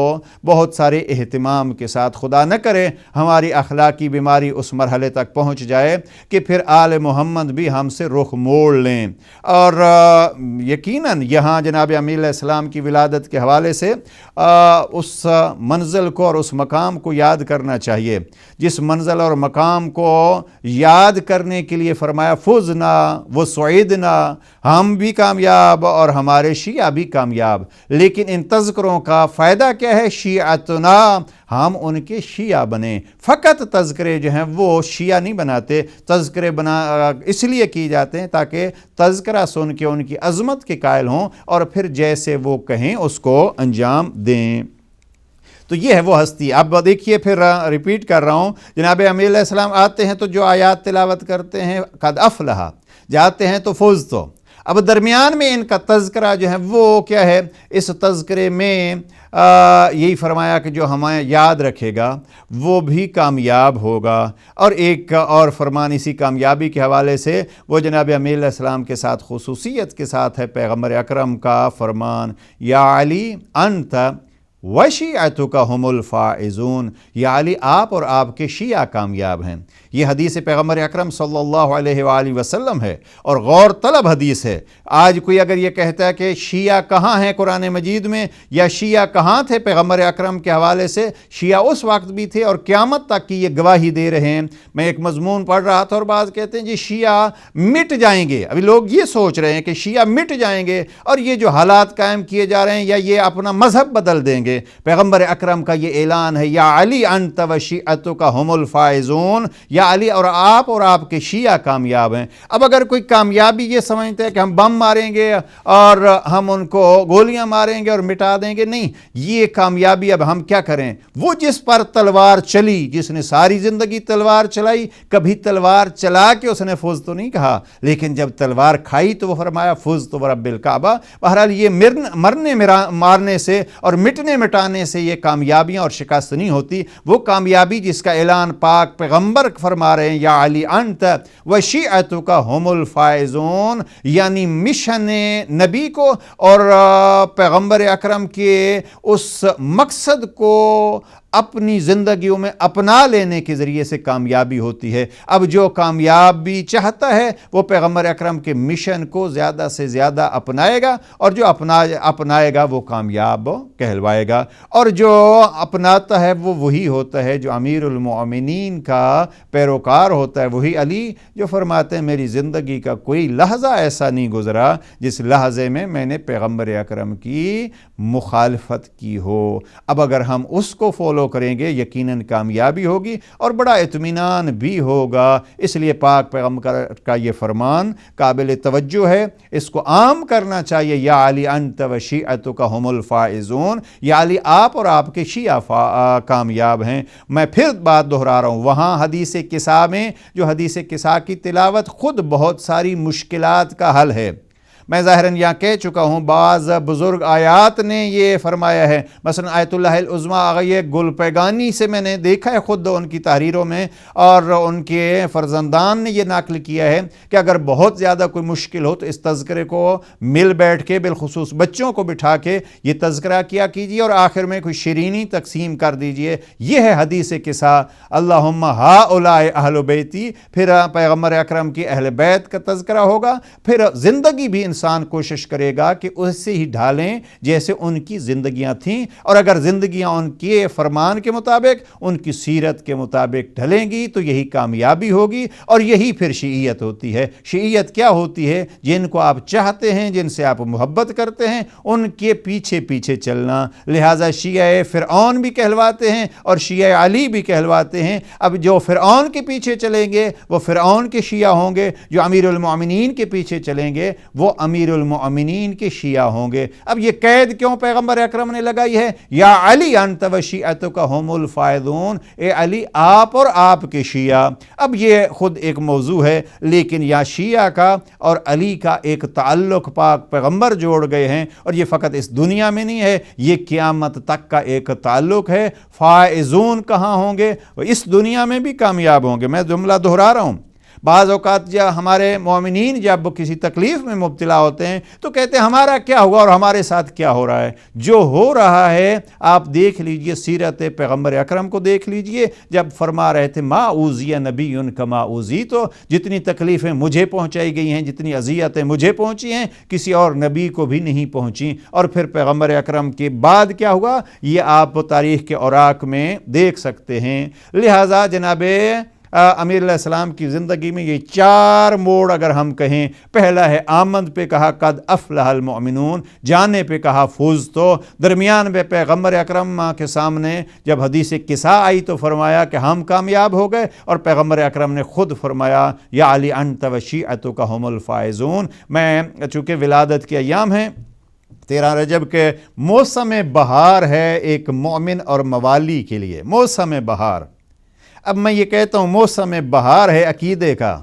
بہت سارے اہتمام کے ساتھ، خدا نہ کرے ہماری اخلاقی بیماری اس مرحلے تک پہنچ جائے کہ پھر آل محمد بھی ہم سے رخ موڑ لیں۔ اور یقیناً یہاں جناب امیر علیہ السلام کی ولادت کے حوالے سے اس منزل کو اور اس مقام کو یاد کرنا چاہیے، جس منزل اور مقام کو یاد کرنے کے لیے فرمایا فوزنا وسعدنا، ہم بھی کامیاب اور ہمارے شیعہ بھی کامیاب۔ لیکن ان تذکروں کا فائدہ کیا ہے؟ شیعتنا، ہم ان کے شیعہ بنیں۔ فقط تذکرے جو ہیں وہ شیعہ نہیں بناتے، تذکرے اس لیے کی جاتے ہیں تاکہ تذکرہ سن کے ان کی عظمت کے قائل ہوں اور پھر جیسے وہ کہیں اس کو انجام دیں۔ تو یہ ہے وہ ہستی۔ اب دیکھیے پھر ریپیٹ کر رہا ہوں، جناب امیر علیہ السلام آتے ہیں تو جو آیات تلاوت کرتے ہیں قد افلح، جاتے ہیں تو فوز تو۔ اب درمیان میں ان کا تذکرہ جو ہے وہ کیا ہے؟ اس تذکرے میں یہی فرمایا کہ جو ہمیں یاد رکھے گا وہ بھی کامیاب ہوگا، اور ایک اور فرمان اسی کامیابی کے حوالے سے وہ جناب امیر علیہ السلام کے ساتھ خصوصیت کے ساتھ ہے پیغمبر اکرم کا فرمان یا علی انت وشیعتک ہم الفائزون، یا علی آپ اور آپ کے شیعہ کامیاب ہیں۔ یہ حدیث پیغمبر اکرم صلی اللہ علیہ وآلہ وسلم ہے اور غور طلب حدیث ہے۔ آج کوئی اگر یہ کہتا ہے کہ شیعہ کہاں ہیں قرآن مجید میں، یا شیعہ کہاں تھے پیغمبر اکرم کے حوالے سے، شیعہ اس وقت بھی تھے اور قیامت تک کی یہ گواہی دے رہے ہیں۔ میں ایک مضمون پڑھ رہا تھا اور بعض کہتے ہیں جی شیعہ مٹ جائیں گے، ابھی لوگ یہ سوچ رہے ہیں کہ شیعہ مٹ جائیں گے اور یہ جو حالات قائم کیے جا رہے ہیں یا یہ اپنا مذہب بدل دیں گے۔ پیغمبر اکرم کا یہ اعلان ہے یا علی انت وشیعتک ہم الفائزون، یا علی اور آپ کے شیعہ کامیاب ہیں۔ اب اگر کوئی کامیابی یہ سمجھتے ہیں کہ ہم بم ماریں گے اور ہم ان کو گولیاں ماریں گے اور مٹا دیں گے، نہیں، یہ کامیابی اب ہم کیا کریں؟ وہ جس پر تلوار چلی، جس نے ساری زندگی تلوار چلائی، کبھی تلوار چلا کے اس نے فوز تو نہیں کہا، لیکن جب تلوار کھائی تو وہ فرمایا فوز تو رب الکعبہ۔ بہرحال یہ مرنے مارنے سے اور مٹنے مٹانے سے یہ کامیابیاں اور شکست نہیں ہوتی، وہ کامیابی جس کا اعلان پاک پیغمبر فرما رہے ہیں یا علی انت و شیعتک ہم الفائزون، یعنی مشن نبی کو اور پیغمبر اکرم کے اس مقصد کو اپنی زندگیوں میں اپنا لینے کے ذریعے سے کامیابی ہوتی ہے۔ اب جو کامیابی چاہتا ہے وہ پیغمبر اکرم کے مشن کو زیادہ سے زیادہ اپنائے گا، اور جو اپنائے گا وہ کامیاب کہلوائے گا، اور جو اپناتا ہے وہ وہی ہوتا ہے جو امیر المؤمنین کا پیروکار ہوتا ہے، وہی علی جو فرماتے ہیں میری زندگی کا کوئی لحظہ ایسا نہیں گزرا جس لحظے میں میں نے پیغمبر اکرم کی مخالفت کی ہو۔ اب اگر ہم اس کو فالو کریں گے یقیناً کامیابی ہوگی اور بڑا اطمینان بھی ہوگا۔ اس لیے پاک پیغمبر کا یہ فرمان قابل توجہ ہے، اس کو عام کرنا چاہیے، یا علی انت و شیعتک ہم الفائزون، یا علی آپ اور آپ کے شیعہ کامیاب ہیں۔ میں پھر بات دہرا رہا ہوں، وہاں حدیث کسا میں جو حدیث کسا کی تلاوت خود بہت ساری مشکلات کا حل ہے۔ میں ظاہراً یہاں کہہ چکا ہوں، بعض بزرگ آیات نے یہ فرمایا ہے، مثلا آیت اللہ العظمیٰ آغا گل پیگانی سے میں نے دیکھا ہے خود ان کی تحریروں میں، اور ان کے فرزندان نے یہ نقل کیا ہے کہ اگر بہت زیادہ کوئی مشکل ہو تو اس تذکرے کو مل بیٹھ کے، بالخصوص بچوں کو بٹھا کے یہ تذکرہ کیا کیجیے، اور آخر میں کوئی شیرینی تقسیم کر دیجیے۔ یہ ہے حدیث کسا، اللہم ہؤلاء اہل بیتی، پھر پیغمبر اکرم کی اہل بیت کا تذکرہ ہوگا، پھر زندگی بھی انسان کوشش کرے گا کہ اسے ہی ڈھالیں جیسے ان کی زندگیاں تھیں، اور اگر زندگیاں ان کے فرمان کے مطابق، ان کی سیرت کے مطابق ڈھلیں گی تو یہی کامیابی ہوگی، اور یہی پھر شیعیت ہوتی ہے۔ شیعیت کیا ہوتی ہے؟ جن کو آپ چاہتے ہیں، جن سے آپ محبت کرتے ہیں، ان کے پیچھے پیچھے چلنا۔ لہٰذا شیعہ فرعون بھی کہلواتے ہیں اور شیعہ علی بھی کہلواتے ہیں۔ اب جو فرعون کے پیچھے چلیں گے وہ فرعون کے شیعہ ہوں گے، جو امیر المؤمنین کے پیچھے چلیں گے وہ امیر المؤمنین کے شیعہ ہوں گے۔ اب یہ قید کیوں پیغمبر اکرم نے لگائی ہے؟ یا علی انت و شیعتک ہم الفائزون، اے علی آپ اور آپ کے شیعہ۔ اب یہ خود ایک موضوع ہے، لیکن یا شیعہ کا اور علی کا ایک تعلق پاک پیغمبر جوڑ گئے ہیں، اور یہ فقط اس دنیا میں نہیں ہے، یہ قیامت تک کا ایک تعلق ہے۔ فائزون کہاں ہوں گے؟ وہ اس دنیا میں بھی کامیاب ہوں گے۔ میں جملہ دہرا رہا ہوں، بعض اوقات جب ہمارے مومنین جب کسی تکلیف میں مبتلا ہوتے ہیں تو کہتے ہیں ہمارا کیا ہوا اور ہمارے ساتھ کیا ہو رہا ہے۔ جو ہو رہا ہے آپ دیکھ لیجئے، سیرت پیغمبر اکرم کو دیکھ لیجئے، جب فرما رہے تھے ما اوذی نبی کما اوذیت، تو جتنی تکلیفیں مجھے پہنچائی گئی ہیں، جتنی اذیتیں مجھے پہنچی ہیں، کسی اور نبی کو بھی نہیں پہنچی۔ اور پھر پیغمبر اکرم کے بعد کیا ہوا یہ آپ تاریخ کے اوراق میں دیکھ سکتے ہیں۔ لہٰذا جناب امیر علیہ السلام کی زندگی میں یہ چار موڑ اگر ہم کہیں، پہلا ہے آمد پہ کہا قد افلح المؤمنون، جانے پہ کہا فوز، تو درمیان میں پیغمبر اکرم کے سامنے جب حدیث کسا آئی تو فرمایا کہ ہم کامیاب ہو گئے، اور پیغمبر اکرم نے خود فرمایا یا علی انت و شیعتک ہم الفائزون۔ میں چونکہ ولادت کے ایام ہیں، 13 رجب کے موسم بہار ہے ایک مومن اور موالی کے لیے، موسم بہار۔ اب میں یہ کہتا ہوں موسم بہار ہے عقیدے کا،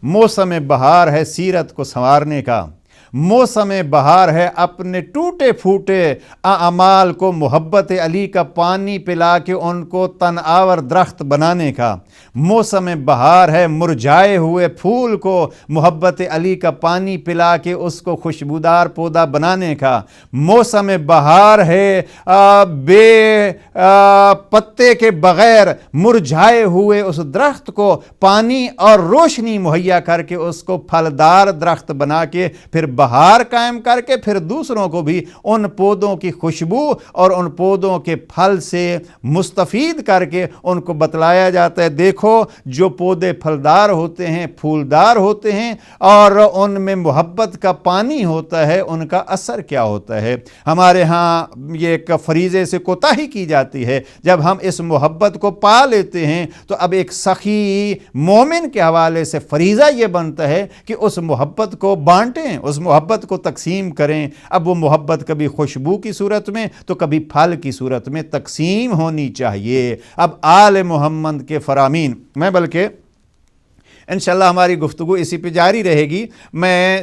موسم بہار ہے سیرت کو سنوارنے کا، موسم بہار ہے اپنے ٹوٹے پھوٹے اعمال کو محبت علی کا پانی پلا کے ان کو تن آور درخت بنانے کا، موسم بہار ہے مرجھائے ہوئے پھول کو محبت علی کا پانی پلا کے اس کو خوشبودار پودا بنانے کا، موسم بہار ہے بے پتے کے بغیر مرجھائے ہوئے اس درخت کو پانی اور روشنی مہیا کر کے اس کو پھلدار درخت بنا کے پھر بہار قائم کر کے پھر دوسروں کو بھی ان پودوں کی خوشبو اور ان پودوں کے پھل سے مستفید کر کے ان کو بتلایا جاتا ہے دیکھو جو پودے پھلدار ہوتے ہیں، پھولدار ہوتے ہیں اور ان میں محبت کا پانی ہوتا ہے، ان کا اثر کیا ہوتا ہے۔ ہمارے ہاں یہ ایک فریضے سے کوتاہی کی جاتی ہے، جب ہم اس محبت کو پا لیتے ہیں تو اب ایک سخی مومن کے حوالے سے فریضہ یہ بنتا ہے کہ اس محبت کو بانٹیں، اس محبت کو تقسیم کریں۔ اب وہ محبت کبھی خوشبو کی صورت میں تو کبھی پھل کی صورت میں تقسیم ہونی چاہیے۔ اب آل محمد کے فرامین، میں بلکہ انشاءاللہ ہماری گفتگو اسی پہ جاری رہے گی۔ میں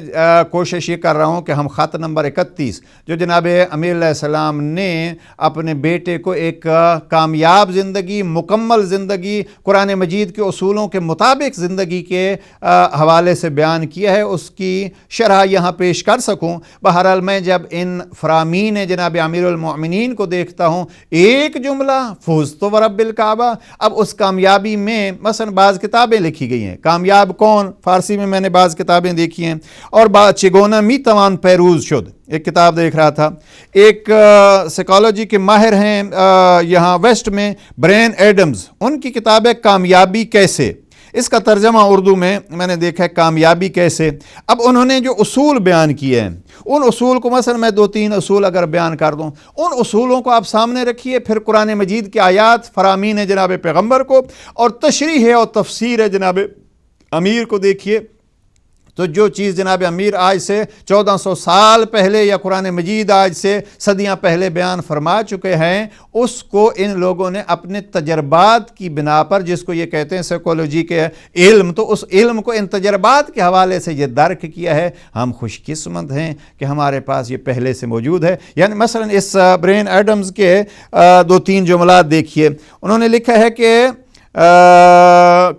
کوشش یہ کر رہا ہوں کہ ہم خط نمبر 31 جو جناب امیر علیہ السلام نے اپنے بیٹے کو ایک کامیاب زندگی، مکمل زندگی، قرآن مجید کے اصولوں کے مطابق زندگی کے حوالے سے بیان کیا ہے، اس کی شرح یہاں پیش کر سکوں۔ بہرحال میں جب ان فرامین جناب امیر المؤمنین کو دیکھتا ہوں، ایک جملہ فوزت ورب الکعبہ، اب اس کامیابی میں مثلا بعض کتابیں لکھی گئی ہیں، کامیاب کون، فارسی میں میں نے بعض کتابیں دیکھی ہیں، اور چگونا می توان پیروز شد، ایک کتاب دیکھ رہا تھا، ایک سائیکالوجی کے ماہر ہیں یہاں ویسٹ میں برین ایڈمز، ان کی کتاب ہے کامیابی کیسے، اس کا ترجمہ اردو میں نے دیکھا ہے کامیابی کیسے۔ اب انہوں نے جو اصول بیان کیے ہیں، ان اصول کو مثلا میں 2-3 اصول اگر بیان کر دوں، ان اصولوں کو آپ سامنے رکھیے، پھر قرآن مجید کی آیات، فرامین جناب پیغمبر کو، اور تشریح ہے اور تفسیر ہے جناب امیر کو دیکھیے، تو جو چیز جناب امیر آج سے 1400 سال پہلے یا قرآن مجید آج سے صدیاں پہلے بیان فرما چکے ہیں، اس کو ان لوگوں نے اپنے تجربات کی بنا پر، جس کو یہ کہتے ہیں سائیکالوجی کے علم، تو اس علم کو ان تجربات کے حوالے سے یہ درک کیا ہے۔ ہم خوش قسمت ہیں کہ ہمارے پاس یہ پہلے سے موجود ہے۔ یعنی مثلا اس برین ایڈمز کے 2-3 جملات دیکھیے، انہوں نے لکھا ہے کہ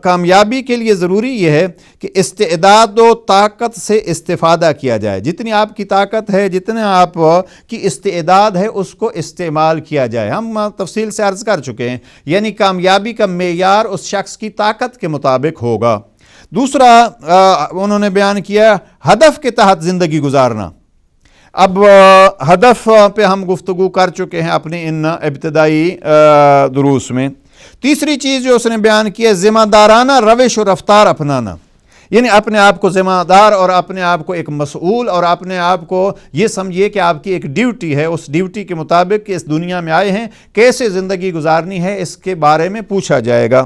کامیابی کے لیے ضروری یہ ہے کہ استعداد و طاقت سے استفادہ کیا جائے، جتنی آپ کی طاقت ہے، جتنے آپ کی استعداد ہے، اس کو استعمال کیا جائے۔ ہم تفصیل سے عرض کر چکے ہیں، یعنی کامیابی کا معیار اس شخص کی طاقت کے مطابق ہوگا۔ دوسرا انہوں نے بیان کیا ہدف کے تحت زندگی گزارنا۔ اب ہدف پہ ہم گفتگو کر چکے ہیں اپنی ان ابتدائی دروس میں۔ تیسری چیز جو اس نے بیان کی ہے ذمہ دارانہ روش و رفتار اپنانا، یعنی اپنے آپ کو ذمہ دار اور اپنے آپ کو ایک مسئول، اور اپنے آپ کو یہ سمجھیے کہ آپ کی ایک ڈیوٹی ہے، اس ڈیوٹی کے مطابق کہ اس دنیا میں آئے ہیں، کیسے زندگی گزارنی ہے، اس کے بارے میں پوچھا جائے گا۔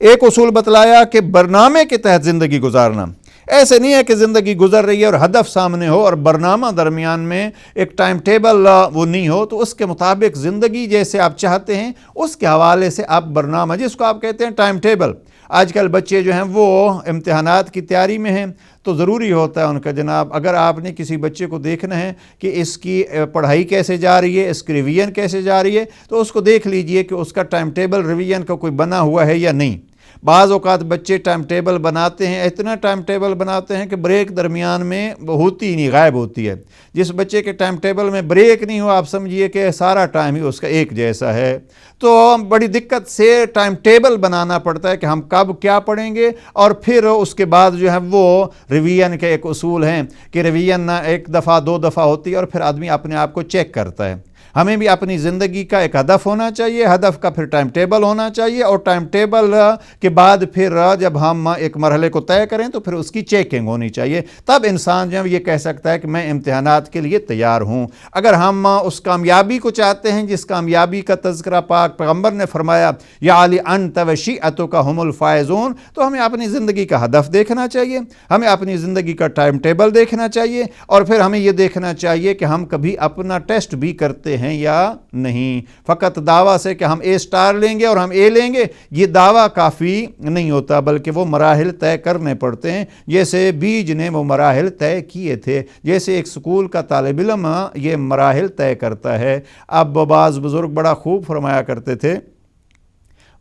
ایک اصول بتلایا کہ برنامے کے تحت زندگی گزارنا، ایسے نہیں ہے کہ زندگی گزر رہی ہے اور ہدف سامنے ہو اور برنامہ درمیان میں ایک ٹائم ٹیبل وہ نہیں ہو، تو اس کے مطابق زندگی جیسے آپ چاہتے ہیں اس کے حوالے سے آپ برنامہ، جس کو آپ کہتے ہیں ٹائم ٹیبل۔ آج کل بچے جو ہیں وہ امتحانات کی تیاری میں ہیں، تو ضروری ہوتا ہے ان کا جناب، اگر آپ نے کسی بچے کو دیکھنا ہے کہ اس کی پڑھائی کیسے جا رہی ہے، اس کی ریویژن کیسے جا رہی ہے، تو اس کو دیکھ لیجئے کہ اس کا ٹائم ٹیبل ریویژن کا کوئی بنا ہوا ہے یا نہیں۔ بعض اوقات بچے ٹائم ٹیبل بناتے ہیں، اتنا ٹائم ٹیبل بناتے ہیں کہ بریک درمیان میں ہوتی نہیں، غائب ہوتی ہے۔ جس بچے کے ٹائم ٹیبل میں بریک نہیں ہو، آپ سمجھیے کہ سارا ٹائم ہی اس کا ایک جیسا ہے۔ تو بڑی دقت سے ٹائم ٹیبل بنانا پڑتا ہے کہ ہم کب کیا پڑھیں گے، اور پھر اس کے بعد جو ہے وہ ریویژن کے ایک اصول ہیں کہ ریویژن نہ 1 دفعہ 2 دفعہ ہوتی ہے، اور پھر آدمی اپنے آپ کو چیک کرتا ہے۔ ہمیں بھی اپنی زندگی کا ایک ہدف ہونا چاہیے، ہدف کا پھر ٹائم ٹیبل ہونا چاہیے، اور ٹائم ٹیبل کے بعد پھر جب ہم ایک مرحلے کو طے کریں تو پھر اس کی چیکنگ ہونی چاہیے، تب انسان جو ہے یہ کہہ سکتا ہے کہ میں امتحانات کے لیے تیار ہوں۔ اگر ہم اس کامیابی کو چاہتے ہیں جس کامیابی کا تذکرہ پاک پیغمبر نے فرمایا یا علی انت و شیعتک ہم الفائزون، تو ہمیں اپنی زندگی کا ہدف دیکھنا چاہیے، ہمیں اپنی زندگی کا ٹائم ٹیبل دیکھنا چاہیے، اور پھر ہمیں یہ دیکھنا چاہیے کہ ہم کبھی اپنا ٹیسٹ بھی کرتے ہیں یا نہیں۔ فقط دعویٰ سے کہ ہم A* لیں گے اور ہم A لیں گے، یہ دعویٰ کافی نہیں ہوتا، بلکہ وہ مراحل طے کرنے پڑتے ہیں، جیسے بیج نے وہ مراحل طے کیے تھے، جیسے ایک سکول کا طالب علم یہ مراحل طے کرتا ہے۔ اب بعض بزرگ بڑا خوب فرمایا کرتے تھے،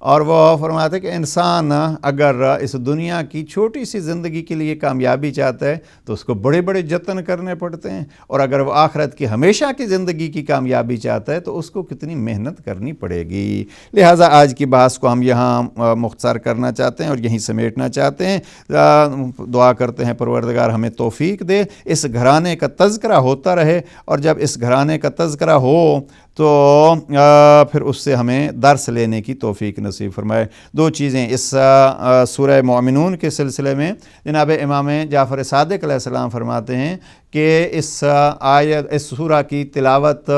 اور وہ فرماتے کہ انسان اگر اس دنیا کی چھوٹی سی زندگی کے لیے کامیابی چاہتا ہے تو اس کو بڑے بڑے جتن کرنے پڑتے ہیں، اور اگر وہ آخرت کی ہمیشہ کی زندگی کی کامیابی چاہتا ہے تو اس کو کتنی محنت کرنی پڑے گی۔ لہٰذا آج کی بحث کو ہم یہاں مختصر کرنا چاہتے ہیں اور یہیں سمیٹنا چاہتے ہیں۔ دعا کرتے ہیں پروردگار ہمیں توفیق دے، اس گھرانے کا تذکرہ ہوتا رہے، اور جب اس گھرانے کا تذکرہ ہو تو پھر اس سے ہمیں درس لینے کی توفیق نصیب فرمائے۔ 2 چیزیں اس سورہ مومنون کے سلسلے میں جناب امام جعفر صادق علیہ السلام فرماتے ہیں کہ اس سورہ کی تلاوت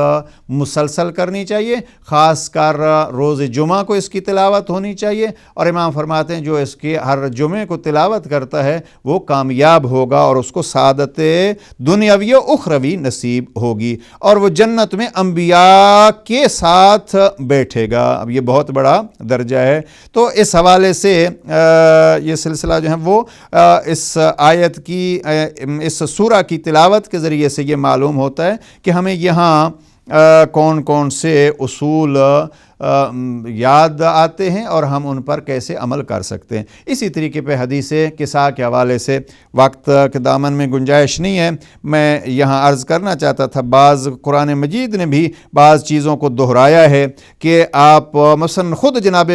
مسلسل کرنی چاہیے، خاص کر روز جمعہ کو اس کی تلاوت ہونی چاہیے، اور امام فرماتے ہیں جو اس کی ہر جمعے کو تلاوت کرتا ہے وہ کامیاب ہوگا اور اس کو سعادت دنیاوی و اخروی نصیب ہوگی، اور وہ جنت میں انبیاء انبیاء کے ساتھ بیٹھے گا۔ اب یہ بہت بڑا درجہ ہے، تو اس حوالے سے یہ سلسلہ جو ہے وہ اس آیت کی اس سورہ کی تلاوت کے ذریعے سے یہ معلوم ہوتا ہے کہ ہمیں یہاں کون کون سے اصول یاد آتے ہیں اور ہم ان پر کیسے عمل کر سکتے ہیں۔ اسی طریقے پہ حدیث قصا کے حوالے سے وقت کے دامن میں گنجائش نہیں ہے، میں یہاں عرض کرنا چاہتا تھا، بعض قرآن مجید نے بھی بعض چیزوں کو دہرایا ہے کہ آپ مثلا خود جناب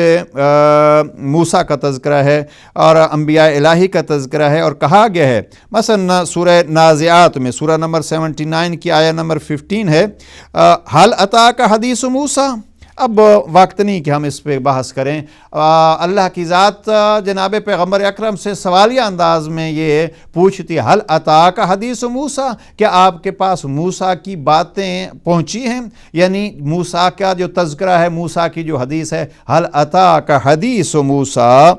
موسیٰ کا تذکرہ ہے اور انبیاء الہی کا تذکرہ ہے، اور کہا گیا ہے مثلا سورہ نازعات میں سورہ نمبر 79 کی آیہ نمبر 15 ہے، حل اتاک حدیث موسیٰ۔ اب وقت نہیں کہ ہم اس پہ بحث کریں، اللہ کی ذات جناب پیغمبر اکرم سے سوالیہ انداز میں یہ پوچھتی، حل اتاک حدیث موسیٰ، کیا آپ کے پاس موسیٰ کی باتیں پہنچی ہیں؟ یعنی موسیٰ کا جو تذکرہ ہے، موسیٰ کی جو حدیث ہے، حل اتاک حدیث موسیٰ،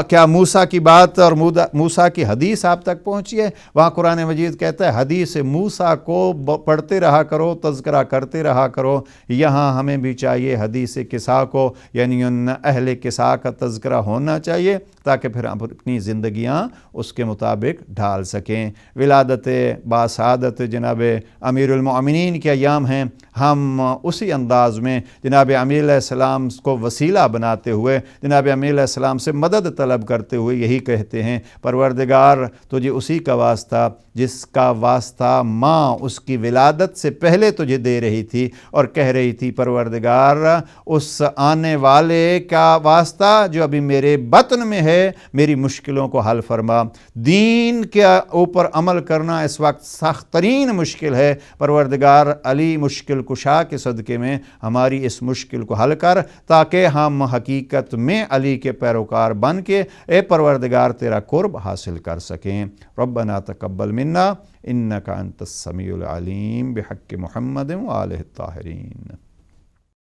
کیا موسیٰ کی بات اور موسیٰ کی حدیث آپ تک پہنچی ہے؟ وہاں قرآن مجید کہتا ہے حدیث موسیٰ کو پڑھتے رہا کرو، تذکرہ کرتے رہا کرو۔ یہاں ہمیں بھی چاہیے حدیث قصا کو، یعنی ان اہل قصا کا تذکرہ ہونا چاہیے تاکہ پھر ہم اپنی زندگیاں اس کے مطابق ڈھال سکیں۔ ولادت باسعادت جناب امیر المؤمنین کے ایام ہیں، ہم اسی انداز میں جناب امیر علیہ السلام کو وسیلہ بناتے ہوئے، جناب امیر علیہ السلام سے مدد طلب کرتے ہوئے یہی کہتے ہیں، پروردگار تجھے اسی کا واسطہ جس کا واسطہ ماں اس کی ولادت سے پہلے تجھے دے رہی تھی اور کہہ رہی تھی پروردگار اس آنے والے کا واسطہ جو ابھی میرے بطن میں ہے، میری مشکلوں کو حل فرما۔ دین کے اوپر عمل کرنا اس وقت سخت ترین مشکل ہے، پروردگار علی مشکل کشا کے صدقے میں ہماری اس مشکل کو حل کر، تاکہ ہم حقیقت میں علی کے پیروکار بن کے اے پروردگار تیرا قرب حاصل کر سکیں۔ ربنا تقبل منا انک انت السمیع العلیم بحق محمد وآلہ الطاہرین۔